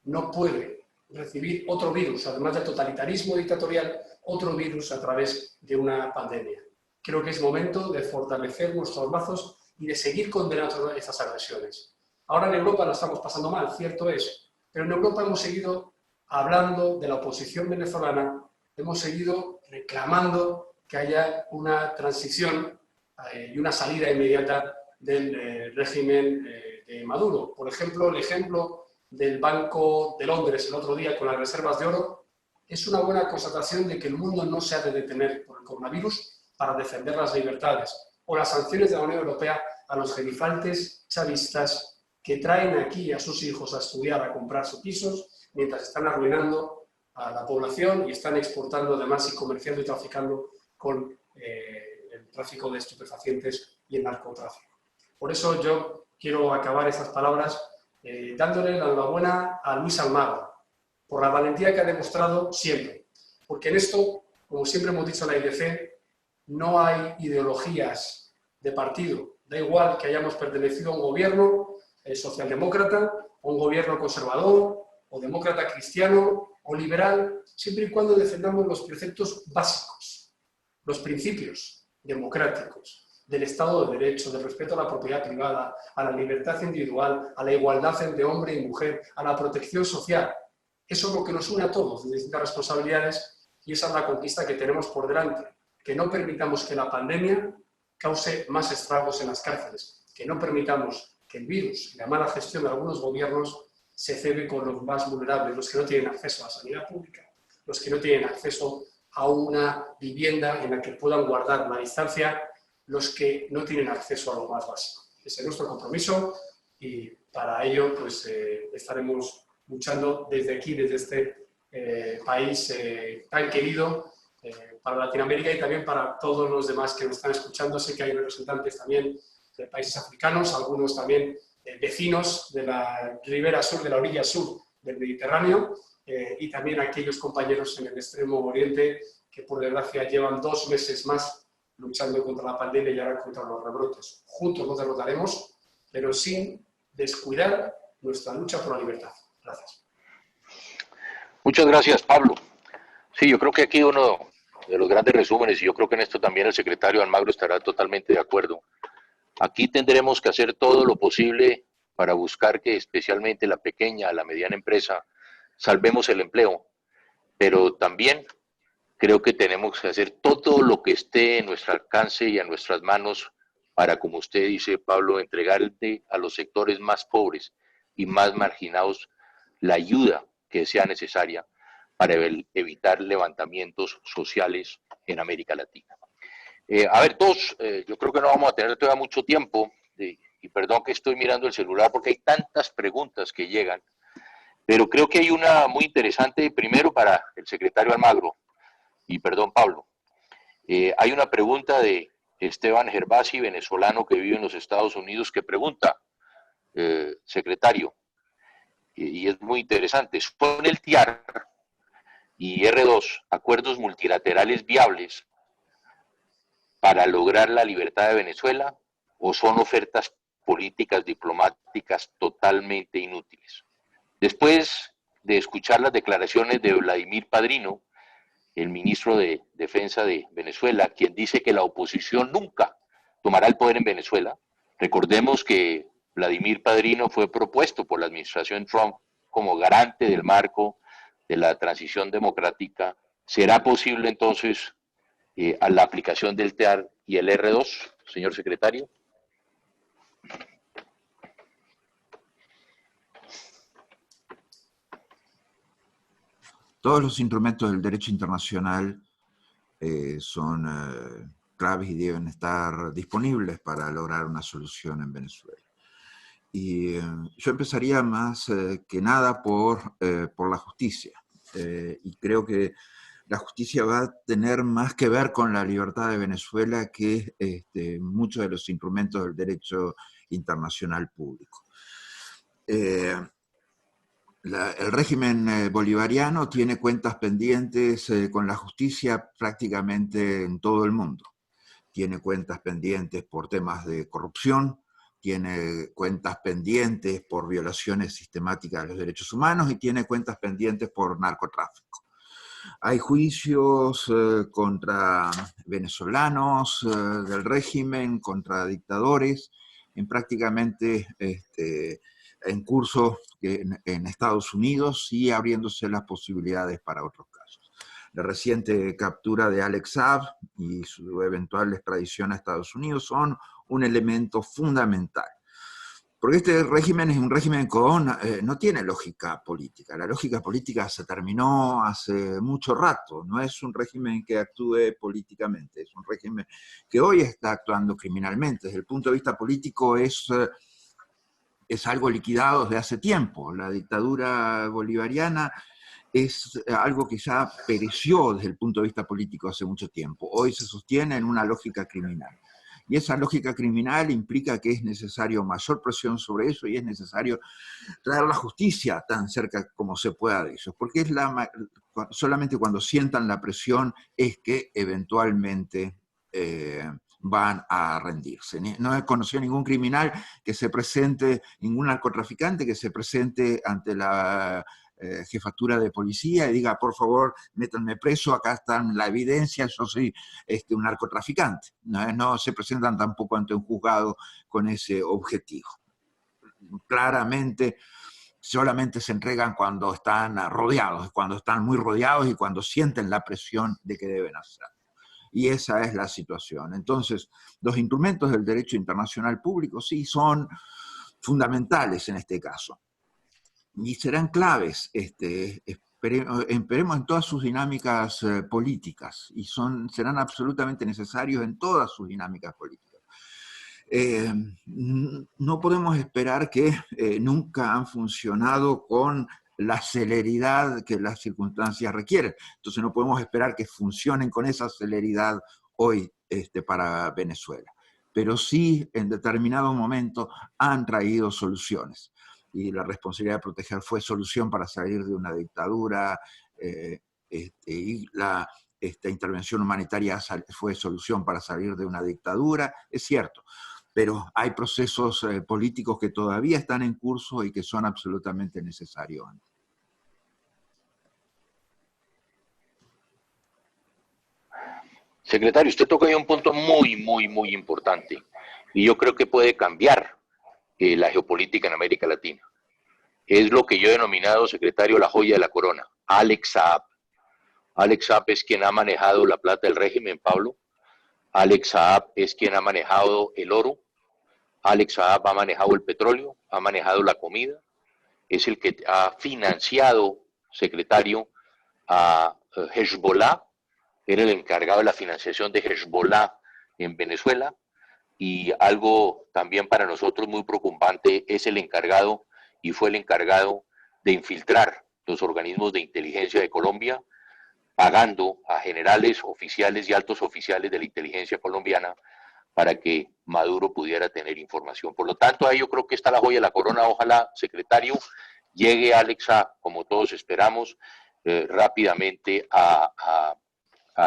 no puede recibir otro virus, además del totalitarismo dictatorial, otro virus a través de una pandemia. Creo que es momento de fortalecer nuestros lazos y de seguir condenando estas agresiones. Ahora en Europa lo estamos pasando mal, cierto es, pero en Europa hemos seguido hablando de la oposición venezolana, hemos seguido reclamando que haya una transición y una salida inmediata del régimen de Maduro. Por ejemplo, el ejemplo del Banco de Londres el otro día con las reservas de oro es una buena constatación de que el mundo no se ha de detener por el coronavirus para defender las libertades, o las sanciones de la Unión Europea a los gerifantes chavistas que traen aquí a sus hijos a estudiar, a comprarse pisos, mientras están arruinando a la población y están exportando además y comerciando y traficando con el tráfico de estupefacientes y el narcotráfico. Por eso yo quiero acabar estas palabras dándole la enhorabuena a Luis Almagro por la valentía que ha demostrado siempre. Porque en esto, como siempre hemos dicho en la IDC, no hay ideologías de partido. Da igual que hayamos pertenecido a un gobierno socialdemócrata, o un gobierno conservador, o demócrata cristiano, o liberal, siempre y cuando defendamos los preceptos básicos, los principios democráticos del Estado de Derecho, del respeto a la propiedad privada, a la libertad individual, a la igualdad entre hombre y mujer, a la protección social. Eso es lo que nos une a todos, de distintas responsabilidades, y esa es la conquista que tenemos por delante. Que no permitamos que la pandemia cause más estragos en las cárceles, que no permitamos que el virus y la mala gestión de algunos gobiernos se cebe con los más vulnerables, los que no tienen acceso a la sanidad pública, los que no tienen acceso a una vivienda en la que puedan guardar la distancia, los que no tienen acceso a lo más básico. Ese es nuestro compromiso y para ello pues, estaremos luchando desde aquí, desde este país tan querido para Latinoamérica y también para todos los demás que nos están escuchando. Sé que hay representantes también de países africanos, algunos también vecinos de la ribera sur, de la orilla sur del Mediterráneo y también aquellos compañeros en el extremo oriente que por desgracia llevan 2 meses más luchando contra la pandemia y ahora contra los rebrotes. Juntos nos derrotaremos, pero sin descuidar nuestra lucha por la libertad. Gracias. Muchas gracias, Pablo. Sí, yo creo que aquí uno de los grandes resúmenes, y yo creo que en esto también el secretario Almagro estará totalmente de acuerdo. Aquí tendremos que hacer todo lo posible para buscar que especialmente la pequeña, la mediana empresa, salvemos el empleo, pero también creo que tenemos que hacer todo lo que esté en nuestro alcance y a nuestras manos para, como usted dice, Pablo, entregarle a los sectores más pobres y más marginados la ayuda que sea necesaria para evitar levantamientos sociales en América Latina. A ver, todos, yo creo que no vamos a tener todavía mucho tiempo, y perdón que estoy mirando el celular porque hay tantas preguntas que llegan, pero creo que hay una muy interesante, primero para el secretario Almagro, y perdón, Pablo. Hay una pregunta de Esteban Gervasi, venezolano que vive en los Estados Unidos, que pregunta, secretario, y es muy interesante, ¿son el TIAR y R2 acuerdos multilaterales viables para lograr la libertad de Venezuela o son ofertas políticas diplomáticas totalmente inútiles? Después de escuchar las declaraciones de Vladimir Padrino, el ministro de Defensa de Venezuela, quien dice que la oposición nunca tomará el poder en Venezuela. Recordemos que Vladimir Padrino fue propuesto por la administración Trump como garante del marco de la transición democrática. ¿Será posible entonces a la aplicación del TEAR y el R2, señor secretario? Todos los instrumentos del derecho internacional son claves y deben estar disponibles para lograr una solución en Venezuela. Y yo empezaría más que nada por la justicia. Y creo que la justicia va a tener más que ver con la libertad de Venezuela que muchos de los instrumentos del derecho internacional público. El régimen bolivariano tiene cuentas pendientes con la justicia prácticamente en todo el mundo. Tiene cuentas pendientes por temas de corrupción, tiene cuentas pendientes por violaciones sistemáticas de los derechos humanos y tiene cuentas pendientes por narcotráfico. Hay juicios contra venezolanos del régimen, contra dictadores, en prácticamente en curso en Estados Unidos y abriéndose las posibilidades para otros casos. La reciente captura de Alex Saab y su eventual extradición a Estados Unidos son un elemento fundamental. Porque este régimen es un régimen no tiene lógica política. La lógica política se terminó hace mucho rato. No es un régimen que actúe políticamente, es un régimen que hoy está actuando criminalmente. Desde el punto de vista político es algo liquidado desde hace tiempo. La dictadura bolivariana es algo que ya pereció desde el punto de vista político hace mucho tiempo. Hoy se sostiene en una lógica criminal. Y esa lógica criminal implica que es necesario mayor presión sobre eso y es necesario traer la justicia tan cerca como se pueda de eso. Porque solamente cuando sientan la presión es que eventualmente van a rendirse. No he conocido ningún criminal que se presente, ningún narcotraficante que se presente ante la jefatura de policía y diga, por favor, métanme preso, acá está la evidencia, yo soy un narcotraficante. No se presentan tampoco ante un juzgado con ese objetivo. Claramente, solamente se entregan cuando están rodeados, cuando están muy rodeados y cuando sienten la presión de que deben hacerlo. Y esa es la situación. Entonces, los instrumentos del derecho internacional público sí son fundamentales en este caso. Y serán claves, esperemos en todas sus dinámicas políticas, y serán absolutamente necesarios en todas sus dinámicas políticas. No podemos esperar que nunca han funcionado con la celeridad que las circunstancias requieren. Entonces no podemos esperar que funcionen con esa celeridad hoy para Venezuela. Pero sí, en determinado momento, han traído soluciones. Y la responsabilidad de proteger fue solución para salir de una dictadura, y la intervención humanitaria fue solución para salir de una dictadura, es cierto. Pero hay procesos políticos que todavía están en curso y que son absolutamente necesarios. Secretario, usted toca ahí un punto muy importante y yo creo que puede cambiar la geopolítica en América Latina. Es lo que yo he denominado, secretario, la joya de la corona, Alex Saab. Alex Saab es quien ha manejado la plata del régimen, Pablo. Alex Saab es quien ha manejado el oro. Alex Saab ha manejado el petróleo, ha manejado la comida. Es el que ha financiado, secretario, a Hezbollah. Era el encargado de la financiación de Hezbollah en Venezuela. Y algo también para nosotros muy preocupante es el encargado, y fue el encargado de infiltrar los organismos de inteligencia de Colombia, pagando a generales, oficiales y altos oficiales de la inteligencia colombiana para que Maduro pudiera tener información. Por lo tanto, ahí yo creo que está la joya de la corona. Ojalá, secretario, llegue Alexa, como todos esperamos, rápidamente a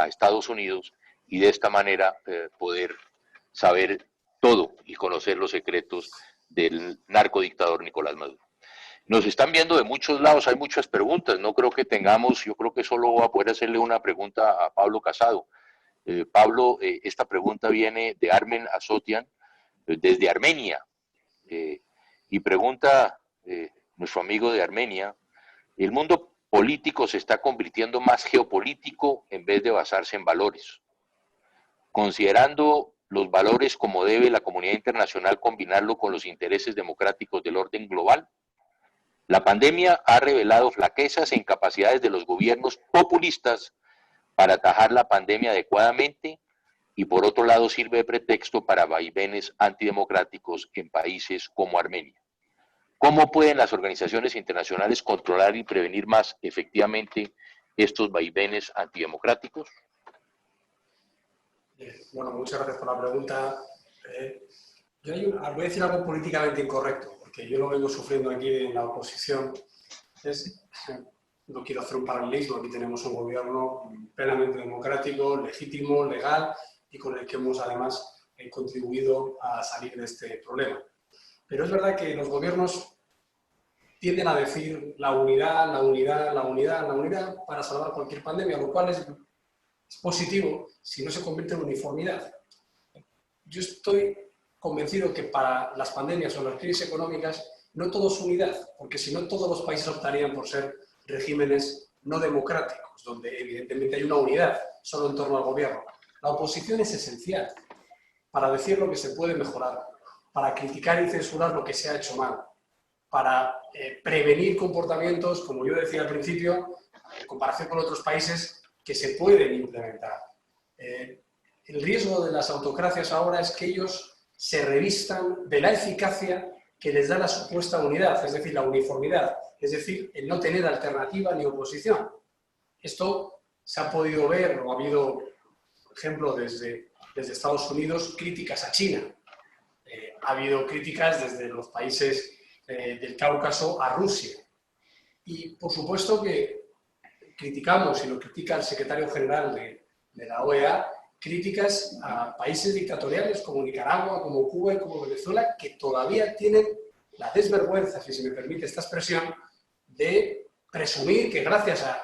Estados Unidos y de esta manera poder saber todo y conocer los secretos del narcodictador Nicolás Maduro. Nos están viendo de muchos lados, hay muchas preguntas, no creo que tengamos, yo creo que solo voy a poder hacerle una pregunta a Pablo Casado. Pablo, esta pregunta viene de Armen Asotian, desde Armenia. Y pregunta nuestro amigo de Armenia, el mundo político se está convirtiendo más geopolítico en vez de basarse en valores. Considerando los valores como debe la comunidad internacional combinarlo con los intereses democráticos del orden global, la pandemia ha revelado flaquezas e incapacidades de los gobiernos populistas para atajar la pandemia adecuadamente y por otro lado sirve de pretexto para vaivenes antidemocráticos en países como Armenia. ¿Cómo pueden las organizaciones internacionales controlar y prevenir más efectivamente estos vaivenes antidemocráticos? Bueno, muchas gracias por la pregunta. Voy a decir algo políticamente incorrecto, porque yo lo vengo sufriendo aquí en la oposición. No quiero hacer un paralelismo, aquí tenemos un gobierno plenamente democrático, legítimo, legal y con el que hemos además contribuido a salir de este problema. Pero es verdad que los gobiernos tienden a decir la unidad, la unidad, la unidad, la unidad para salvar cualquier pandemia, lo cual es positivo si no se convierte en uniformidad. Yo estoy convencido que para las pandemias o las crisis económicas no todo es unidad, porque si no todos los países optarían por ser regímenes no democráticos, donde evidentemente hay una unidad solo en torno al gobierno. La oposición es esencial para decir lo que se puede mejorar, para criticar y censurar lo que se ha hecho mal, para prevenir comportamientos, como yo decía al principio, en comparación con otros países, que se pueden implementar. El riesgo de las autocracias ahora es que ellos se revistan de la eficacia que les da la supuesta unidad, es decir, la uniformidad, es decir, el no tener alternativa ni oposición. Esto se ha podido ver, o ha habido, por ejemplo, desde Estados Unidos, críticas a China. Ha habido críticas desde los países del Cáucaso a Rusia. Y, por supuesto, que criticamos, y lo critica el secretario general de la OEA, críticas a países dictatoriales como Nicaragua, como Cuba y como Venezuela, que todavía tienen la desvergüenza, si se me permite esta expresión, de presumir que gracias a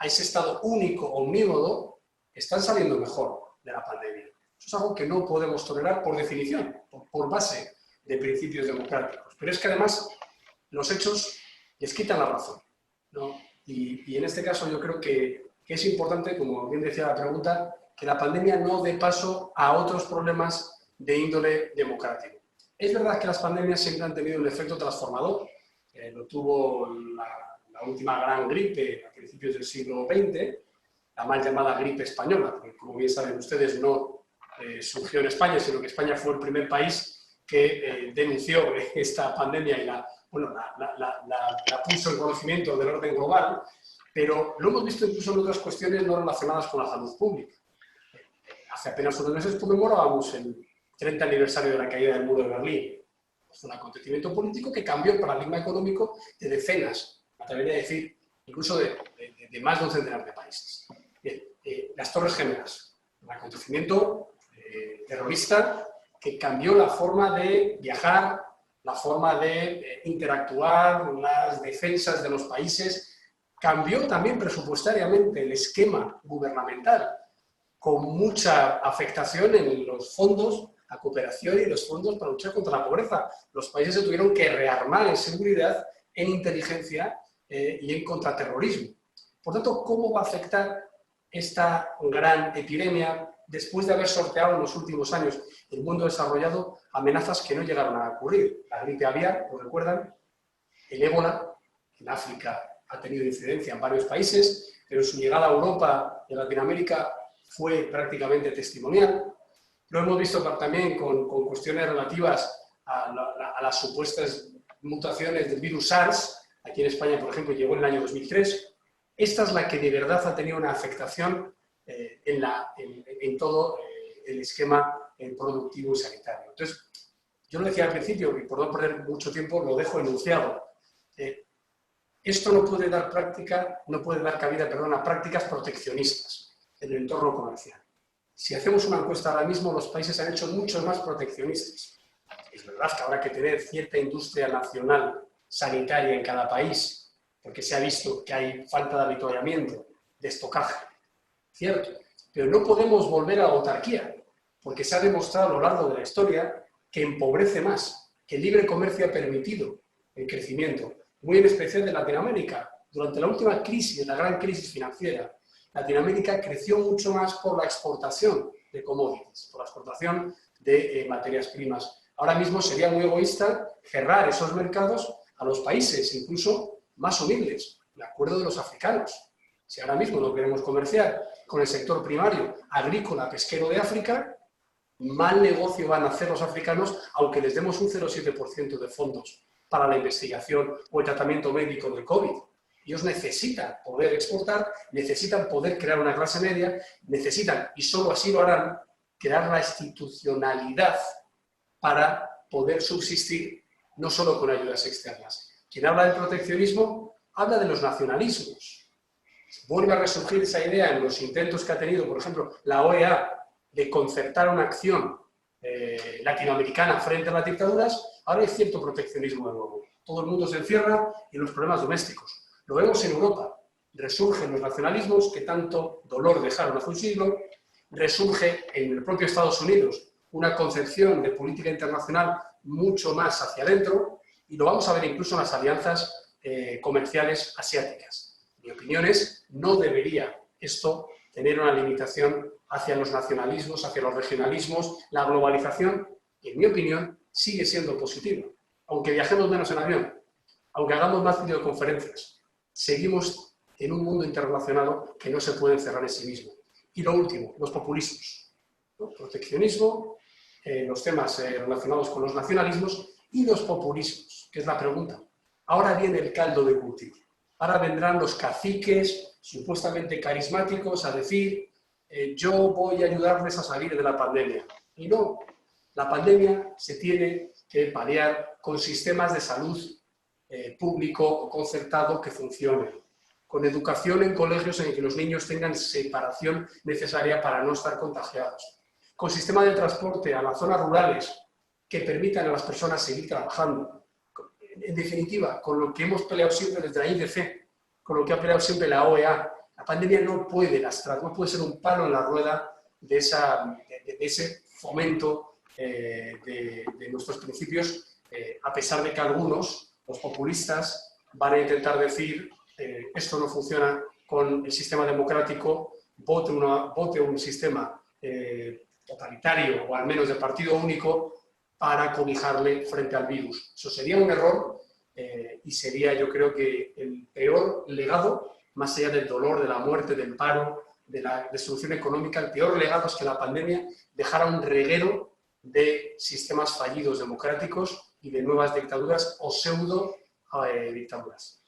ese Estado único, omnímodo, están saliendo mejor de la pandemia. Eso es algo que no podemos tolerar por definición, por base de principios democráticos. Pero es que además los hechos les quitan la razón, ¿no? Y en este caso yo creo que es importante, como bien decía la pregunta, que la pandemia no dé paso a otros problemas de índole democrático. Es verdad que las pandemias siempre han tenido un efecto transformador. Lo tuvo la última gran gripe a principios del siglo XX, la mal llamada gripe española, porque como bien saben ustedes no surgió en España, sino que España fue el primer país que denunció esta pandemia y la puso en conocimiento del orden global, pero lo hemos visto incluso en otras cuestiones no relacionadas con la salud pública. Hace apenas unos meses conmemorábamos el 30 aniversario de la caída del muro de Berlín. Fue un acontecimiento político que cambió el paradigma económico de decenas, me atrevería a decir, incluso de más de un centenar de países. Bien, las Torres Gemelas, un acontecimiento terrorista que cambió la forma de viajar, la forma de interactuar, las defensas de los países, cambió también presupuestariamente el esquema gubernamental, con mucha afectación en los fondos, la cooperación y los fondos para luchar contra la pobreza. Los países se tuvieron que rearmar en seguridad, en inteligencia y en contraterrorismo. Por tanto, ¿cómo va a afectar esta gran epidemia después de haber sorteado en los últimos años el mundo desarrollado amenazas que no llegaron a ocurrir? La gripe aviar, ¿lo recuerdan? El ébola, en África ha tenido incidencia en varios países, pero su llegada a Europa y a Latinoamérica fue prácticamente testimonial. Lo hemos visto también con cuestiones relativas a las supuestas mutaciones del virus SARS. Aquí en España, por ejemplo, llegó en el año 2003. Esta es la que de verdad ha tenido una afectación en todo el esquema productivo y sanitario. Entonces, yo lo decía al principio, y por no perder mucho tiempo lo dejo enunciado. Esto no puede dar cabida a prácticas proteccionistas en el entorno comercial. Si hacemos una encuesta ahora mismo, los países han hecho mucho más proteccionistas. Es verdad que habrá que tener cierta industria nacional sanitaria en cada país, porque se ha visto que hay falta de avituallamiento, de estocaje. Cierto, pero no podemos volver a la autarquía, porque se ha demostrado a lo largo de la historia que empobrece más que el libre comercio ha permitido el crecimiento, muy en especial de Latinoamérica. Durante la última crisis, la gran crisis financiera, Latinoamérica creció mucho más por la exportación de commodities, por la exportación de materias primas. Ahora mismo sería muy egoísta cerrar esos mercados a los países, incluso más humildes, de acuerdo de los africanos. Si ahora mismo no queremos comerciar con el sector primario, agrícola, pesquero de África, mal negocio van a hacer los africanos, aunque les demos un 0,7% de fondos para la investigación o el tratamiento médico del COVID. Ellos necesitan poder exportar, necesitan poder crear una clase media, necesitan, y solo así lo harán, crear la institucionalidad para poder subsistir no solo con ayudas externas. Quien habla del proteccionismo habla de los nacionalismos. Vuelve a resurgir esa idea en los intentos que ha tenido, por ejemplo, la OEA de concertar una acción latinoamericana frente a las dictaduras. Ahora hay cierto proteccionismo de nuevo. Todo el mundo se encierra en los problemas domésticos. Lo vemos en Europa. Resurgen los nacionalismos que tanto dolor dejaron hace un siglo. Resurge en el propio Estados Unidos una concepción de política internacional mucho más hacia adentro, y lo vamos a ver incluso en las alianzas comerciales asiáticas. Mi opinión es, no debería esto tener una limitación hacia los nacionalismos, hacia los regionalismos. La globalización, en mi opinión, sigue siendo positiva. Aunque viajemos menos en avión, aunque hagamos más videoconferencias, seguimos en un mundo interrelacionado que no se puede encerrar en sí mismo. Y lo último, los populismos, ¿no? Proteccionismo, los temas relacionados con los nacionalismos y los populismos, que es la pregunta. Ahora viene el caldo de cultivo. Ahora vendrán los caciques supuestamente carismáticos a decir yo voy a ayudarles a salir de la pandemia. Y no, la pandemia se tiene que paliar con sistemas de salud público o concertado que funcionen, con educación en colegios en que los niños tengan separación necesaria para no estar contagiados, con sistema de transporte a las zonas rurales que permitan a las personas seguir trabajando. En definitiva, con lo que hemos peleado siempre desde la IDC, con lo que ha peleado siempre la OEA, la pandemia no puede lastrar, no puede ser un palo en la rueda de ese fomento de nuestros principios, a pesar de que algunos, los populistas, van a intentar decir esto no funciona con el sistema democrático, vote un sistema totalitario o al menos de partido único para cobijarle frente al virus. Eso sería un error y sería, yo creo que, el peor legado, más allá del dolor, de la muerte, del paro, de la destrucción económica. El peor legado es que la pandemia dejara un reguero de sistemas fallidos democráticos y de nuevas dictaduras o pseudo dictaduras.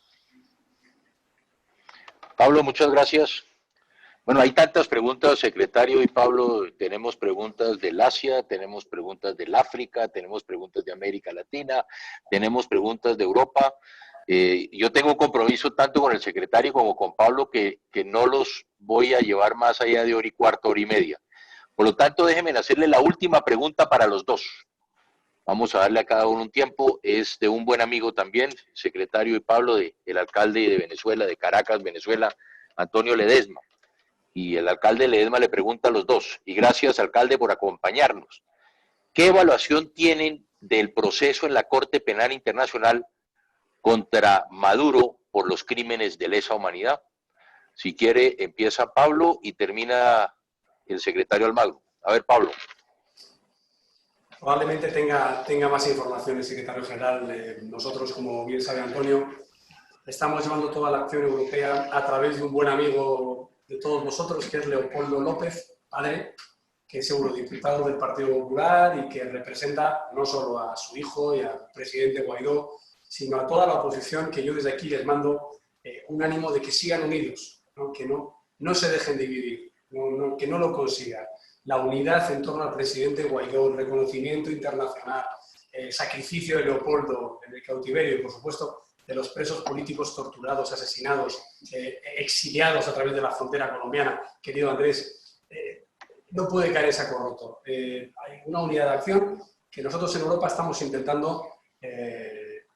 Pablo, muchas gracias. Bueno, hay tantas preguntas, secretario y Pablo. Tenemos preguntas del Asia, tenemos preguntas del África, tenemos preguntas de América Latina, tenemos preguntas de Europa. Yo tengo un compromiso tanto con el secretario como con Pablo que no los voy a llevar más allá de hora y cuarto, hora y media. Por lo tanto, déjenme hacerle la última pregunta para los dos. Vamos a darle a cada uno un tiempo. Es de un buen amigo también, secretario y Pablo, el alcalde de Venezuela, de Caracas, Venezuela, Antonio Ledesma. Y el alcalde Ledesma le pregunta a los dos. Y gracias, alcalde, por acompañarnos. ¿Qué evaluación tienen del proceso en la Corte Penal Internacional contra Maduro por los crímenes de lesa humanidad? Si quiere, empieza Pablo y termina el secretario Almagro. A ver, Pablo. Probablemente tenga más información el secretario general. Nosotros, como bien sabe Antonio, estamos llevando toda la acción europea a través de un buen amigo de todos nosotros, que es Leopoldo López, padre, que es eurodiputado del Partido Popular y que representa no solo a su hijo y al presidente Guaidó, sino a toda la oposición, que yo desde aquí les mando un ánimo de que sigan unidos, ¿no? Que no se dejen dividir, que no lo consigan. La unidad en torno al presidente Guaidó, el reconocimiento internacional, el sacrificio de Leopoldo en el cautiverio y, por supuesto, de los presos políticos torturados, asesinados, exiliados a través de la frontera colombiana. Querido Andrés, no puede caer en saco roto. Hay una unidad de acción que nosotros en Europa estamos intentando,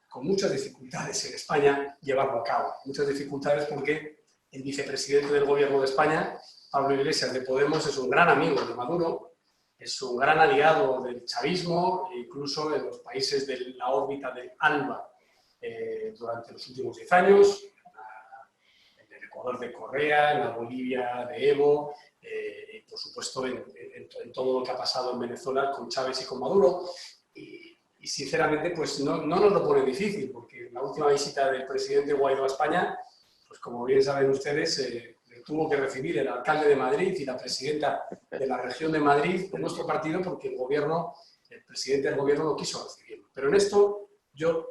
con muchas dificultades en España, llevarlo a cabo. Muchas dificultades porque el vicepresidente del Gobierno de España, Pablo Iglesias de Podemos, es un gran amigo de Maduro es un gran aliado del chavismo, incluso en los países de la órbita del ALBA durante los últimos 10 años, en el Ecuador de Correa, en la Bolivia de Evo, y por supuesto en todo lo que ha pasado en Venezuela con Chávez y con Maduro. Y sinceramente, pues no nos lo pone difícil, porque la última visita del presidente Guaidó a España, pues como bien saben ustedes, tuvo que recibir el alcalde de Madrid y la presidenta de la región de Madrid de nuestro partido, porque el presidente del gobierno no quiso recibirlo. Pero en esto yo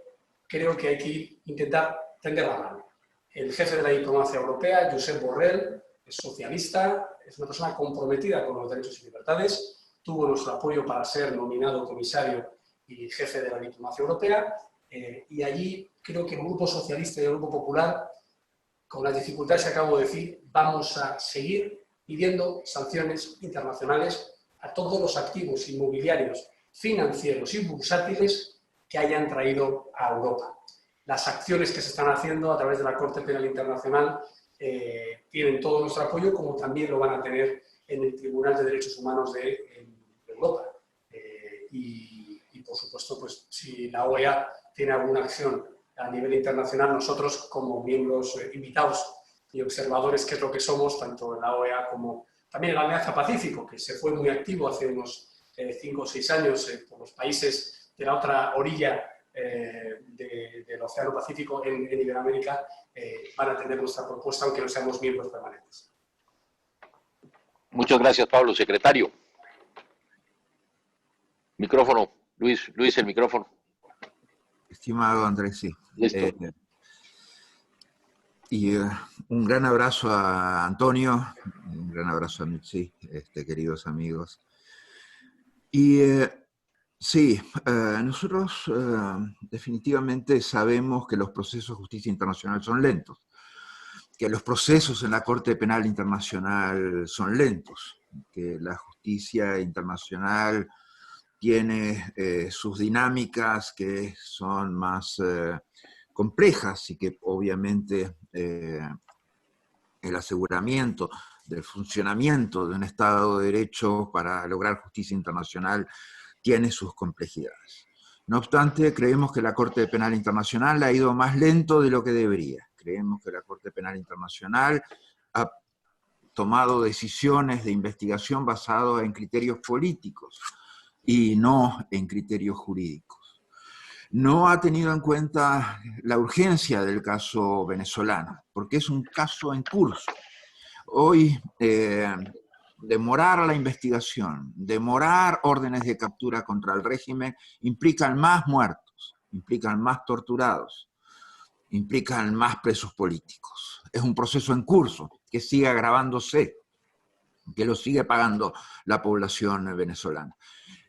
creo que hay que intentar tender la mano. El jefe de la diplomacia europea, Josep Borrell, es socialista, es una persona comprometida con los derechos y libertades, tuvo nuestro apoyo para ser nominado comisario y jefe de la diplomacia europea, y allí creo que el Grupo Socialista y el Grupo Popular, con las dificultades que acabo de decir, vamos a seguir pidiendo sanciones internacionales a todos los activos inmobiliarios, financieros y bursátiles que hayan traído a Europa. Las acciones que se están haciendo a través de la Corte Penal Internacional tienen todo nuestro apoyo, como también lo van a tener en el Tribunal de Derechos Humanos de Europa. Y por supuesto, pues, si la OEA tiene alguna acción a nivel internacional, nosotros como miembros invitados y observadores, que es lo que somos, tanto en la OEA como también en la Alianza Pacífico, que se fue muy activo hace unos 5 o 6 años por los países de la otra orilla del Océano Pacífico en Iberoamérica, van a tener nuestra propuesta, aunque no seamos miembros permanentes. Muchas gracias, Pablo. Secretario. Micrófono. Luis, el micrófono. Estimado Andrés, sí. Listo. Un gran abrazo a Antonio, un gran abrazo a Mitzi, queridos amigos. Sí, nosotros definitivamente sabemos que los procesos de justicia internacional son lentos, que los procesos en la Corte Penal Internacional son lentos, que la justicia internacional tiene sus dinámicas que son más complejas y que obviamente el aseguramiento del funcionamiento de un Estado de Derecho para lograr justicia internacional tiene sus complejidades. No obstante, creemos que la Corte Penal Internacional ha ido más lento de lo que debería. Creemos que la Corte Penal Internacional ha tomado decisiones de investigación basadas en criterios políticos y no en criterios jurídicos. No ha tenido en cuenta la urgencia del caso venezolano, porque es un caso en curso. Hoy, demorar la investigación, demorar órdenes de captura contra el régimen, implican más muertos, implican más torturados, implican más presos políticos. Es un proceso en curso que sigue agravándose, que lo sigue pagando la población venezolana.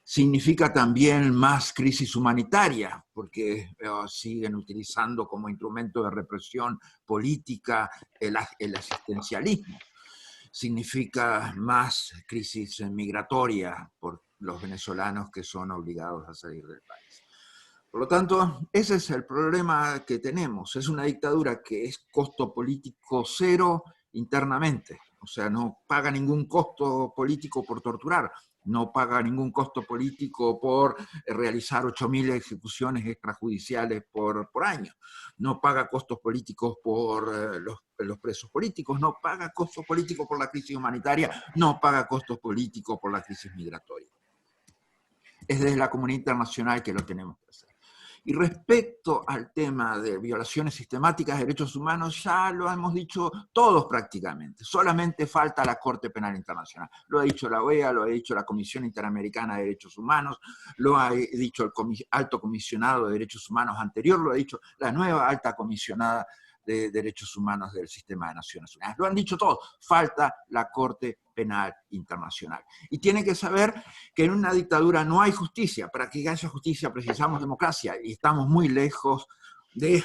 Significa también más crisis humanitaria, porque siguen utilizando como instrumento de represión política el asistencialismo. Significa más crisis migratoria por los venezolanos que son obligados a salir del país. Por lo tanto, ese es el problema que tenemos. Es una dictadura que es costo político cero internamente. O sea, no paga ningún costo político por torturar, no paga ningún costo político por realizar 8.000 ejecuciones extrajudiciales por año, no paga costos políticos por los presos políticos, no paga costos políticos por la crisis humanitaria, no paga costos políticos por la crisis migratoria. Es desde la comunidad internacional que lo tenemos que hacer. Y respecto al tema de violaciones sistemáticas de derechos humanos, ya lo hemos dicho todos prácticamente. Solamente falta la Corte Penal Internacional. Lo ha dicho la OEA, lo ha dicho la Comisión Interamericana de Derechos Humanos, lo ha dicho el Alto Comisionado de Derechos Humanos anterior, lo ha dicho la nueva Alta Comisionada de Derechos Humanos del Sistema de Naciones Unidas. Lo han dicho todos, falta la Corte Penal Internacional. Y tienen que saber que en una dictadura no hay justicia. Para que haya justicia precisamos democracia, y estamos muy lejos de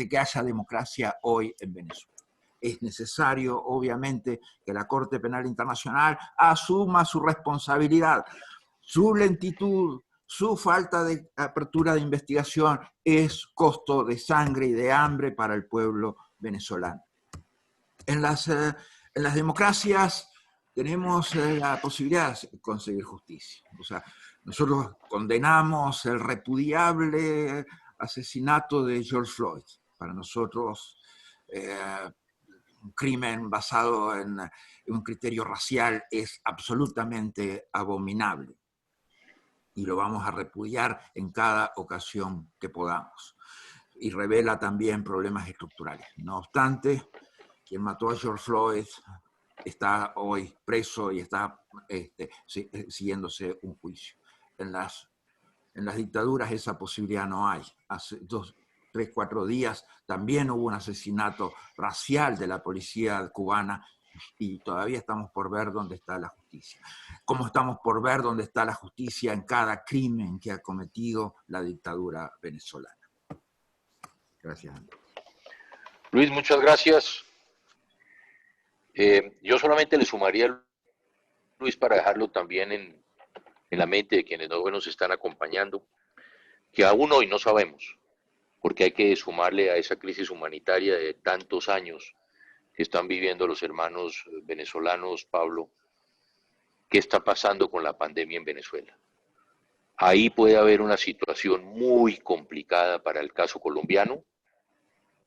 que haya democracia hoy en Venezuela. Es necesario, obviamente, que la Corte Penal Internacional asuma su responsabilidad, su lentitud, su falta de apertura de investigación es costo de sangre y de hambre para el pueblo venezolano. En las democracias tenemos la posibilidad de conseguir justicia. O sea, nosotros condenamos el repudiable asesinato de George Floyd. Para nosotros, un crimen basado en un criterio racial es absolutamente abominable. Y lo vamos a repudiar en cada ocasión que podamos. Y revela también problemas estructurales. No obstante, quien mató a George Floyd está hoy preso y está siguiéndose un juicio. En las dictaduras esa posibilidad no hay. Hace 2, 3, 4 días también hubo un asesinato racial de la policía cubana y todavía estamos por ver dónde está la justicia. Como estamos por ver dónde está la justicia en cada crimen que ha cometido la dictadura venezolana. Gracias. Luis, muchas gracias. Yo solamente le sumaría, Luis, para dejarlo también en la mente de quienes nos están acompañando, que aún hoy no sabemos, porque hay que sumarle a esa crisis humanitaria de tantos años que están viviendo los hermanos venezolanos, Pablo, qué está pasando con la pandemia en Venezuela. Ahí puede haber una situación muy complicada para el caso colombiano.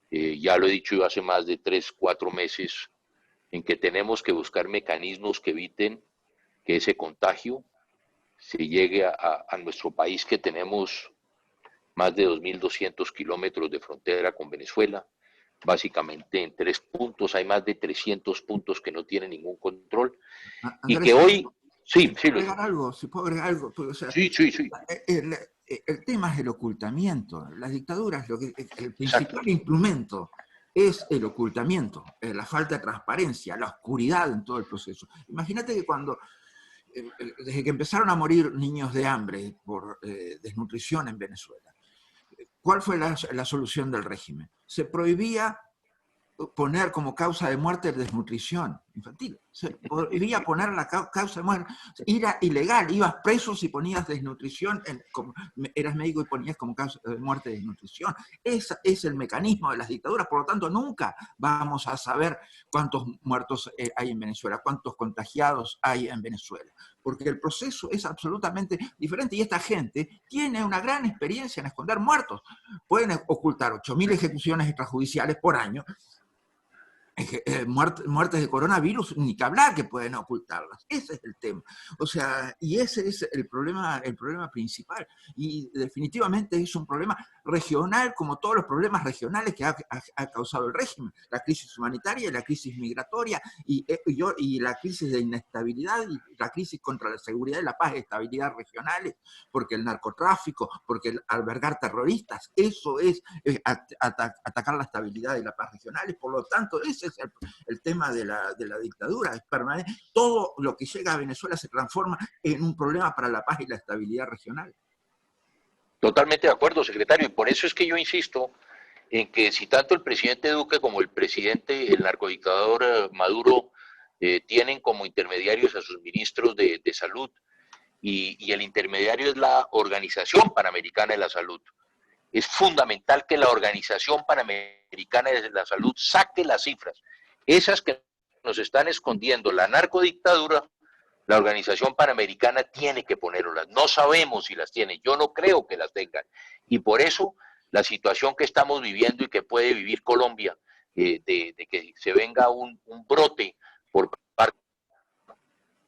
Ya lo he dicho yo hace más de 3, 4 meses, en que tenemos que buscar mecanismos que eviten que ese contagio se llegue a nuestro país, que tenemos más de 2.200 kilómetros de frontera con Venezuela. Básicamente en 3 puntos, hay más de 300 puntos que no tienen ningún control. Andrés, y que hoy... Sí, ¿se puede agregar algo? ¿Se puede agregar algo? O sea, sí. El tema es el ocultamiento. Las dictaduras, el principal Exacto. instrumento es el ocultamiento, la falta de transparencia, la oscuridad en todo el proceso. Imagínate que desde que empezaron a morir niños de hambre por desnutrición en Venezuela, ¿cuál fue la solución del régimen? Se prohibía poner como causa de muerte desnutrición infantil. Se prohibía poner la causa de muerte. Era ilegal, ibas preso si ponías desnutrición, eras médico y ponías como causa de muerte desnutrición. Ese es el mecanismo de las dictaduras, por lo tanto nunca vamos a saber cuántos muertos hay en Venezuela, cuántos contagiados hay en Venezuela, porque el proceso es absolutamente diferente y esta gente tiene una gran experiencia en esconder muertos. Pueden ocultar 8.000 ejecuciones extrajudiciales por año, muertes de coronavirus, ni que hablar que pueden ocultarlas. Ese es el tema. O sea, y ese es el problema principal. Y definitivamente es un problema regional, como todos los problemas regionales que ha causado el régimen. La crisis humanitaria, la crisis migratoria, y la crisis de inestabilidad, y la crisis contra la seguridad y la paz y estabilidad regionales, porque el narcotráfico, porque el albergar terroristas, eso es atacar la estabilidad y la paz regionales. Por lo tanto, ese es el tema de la dictadura, es permanente. Todo lo que llega a Venezuela se transforma en un problema para la paz y la estabilidad regional. Totalmente de acuerdo, secretario, y por eso es que yo insisto en que si tanto el presidente Duque como el narcodictador Maduro tienen como intermediarios a sus ministros de salud, y el intermediario es la Organización Panamericana de la Salud. Es fundamental que la Organización Panamericana de la Salud saque las cifras, esas que nos están escondiendo la narcodictadura. La Organización Panamericana tiene que ponerlas. No sabemos si las tiene. Yo no creo que las tengan. Y por eso la situación que estamos viviendo y que puede vivir Colombia, de que se venga un brote por parte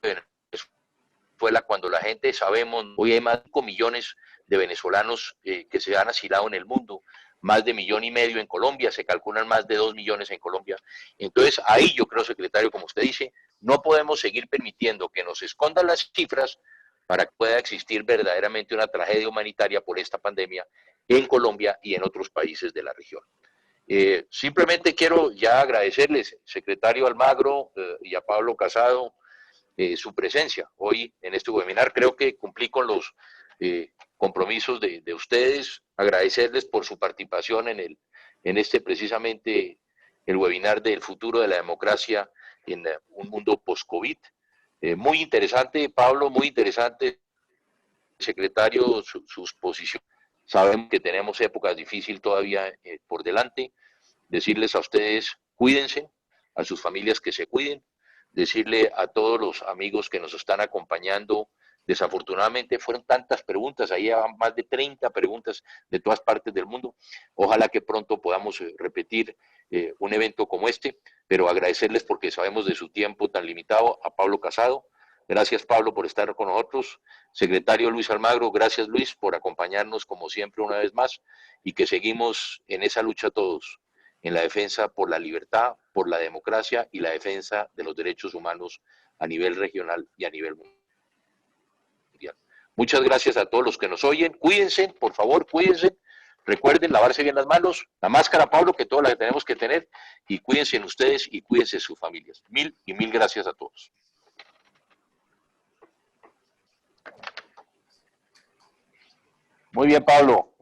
de Venezuela, cuando la gente sabemos, hoy hay más de 5 millones de venezolanos que se han asilado en el mundo, más de 1,5 millones en Colombia, se calculan más de 2 millones en Colombia. Entonces, ahí yo creo, secretario, como usted dice, no podemos seguir permitiendo que nos escondan las cifras para que pueda existir verdaderamente una tragedia humanitaria por esta pandemia en Colombia y en otros países de la región. Simplemente quiero ya agradecerles, secretario Almagro, y a Pablo Casado, su presencia hoy en este webinar. Creo que cumplí con los compromisos de ustedes, agradecerles por su participación en este precisamente el webinar del futuro de la democracia en un mundo post-COVID. Muy interesante, Pablo, muy interesante, secretario, sus posiciones. Sabemos que tenemos épocas difíciles todavía por delante. Decirles a ustedes, cuídense, a sus familias que se cuiden, decirle a todos los amigos que nos están acompañando, desafortunadamente fueron tantas preguntas, ahí hay más de 30 preguntas de todas partes del mundo. Ojalá que pronto podamos repetir un evento como este, pero agradecerles porque sabemos de su tiempo tan limitado a Pablo Casado. Gracias, Pablo, por estar con nosotros. Secretario Luis Almagro, gracias, Luis, por acompañarnos como siempre una vez más y que seguimos en esa lucha todos, en la defensa por la libertad, por la democracia y la defensa de los derechos humanos a nivel regional y a nivel mundial. Muchas gracias a todos los que nos oyen. Cuídense, por favor, cuídense. Recuerden lavarse bien las manos, la máscara, Pablo, que todas las que tenemos que tener, y cuídense en ustedes y cuídense sus familias. Mil y mil gracias a todos. Muy bien, Pablo.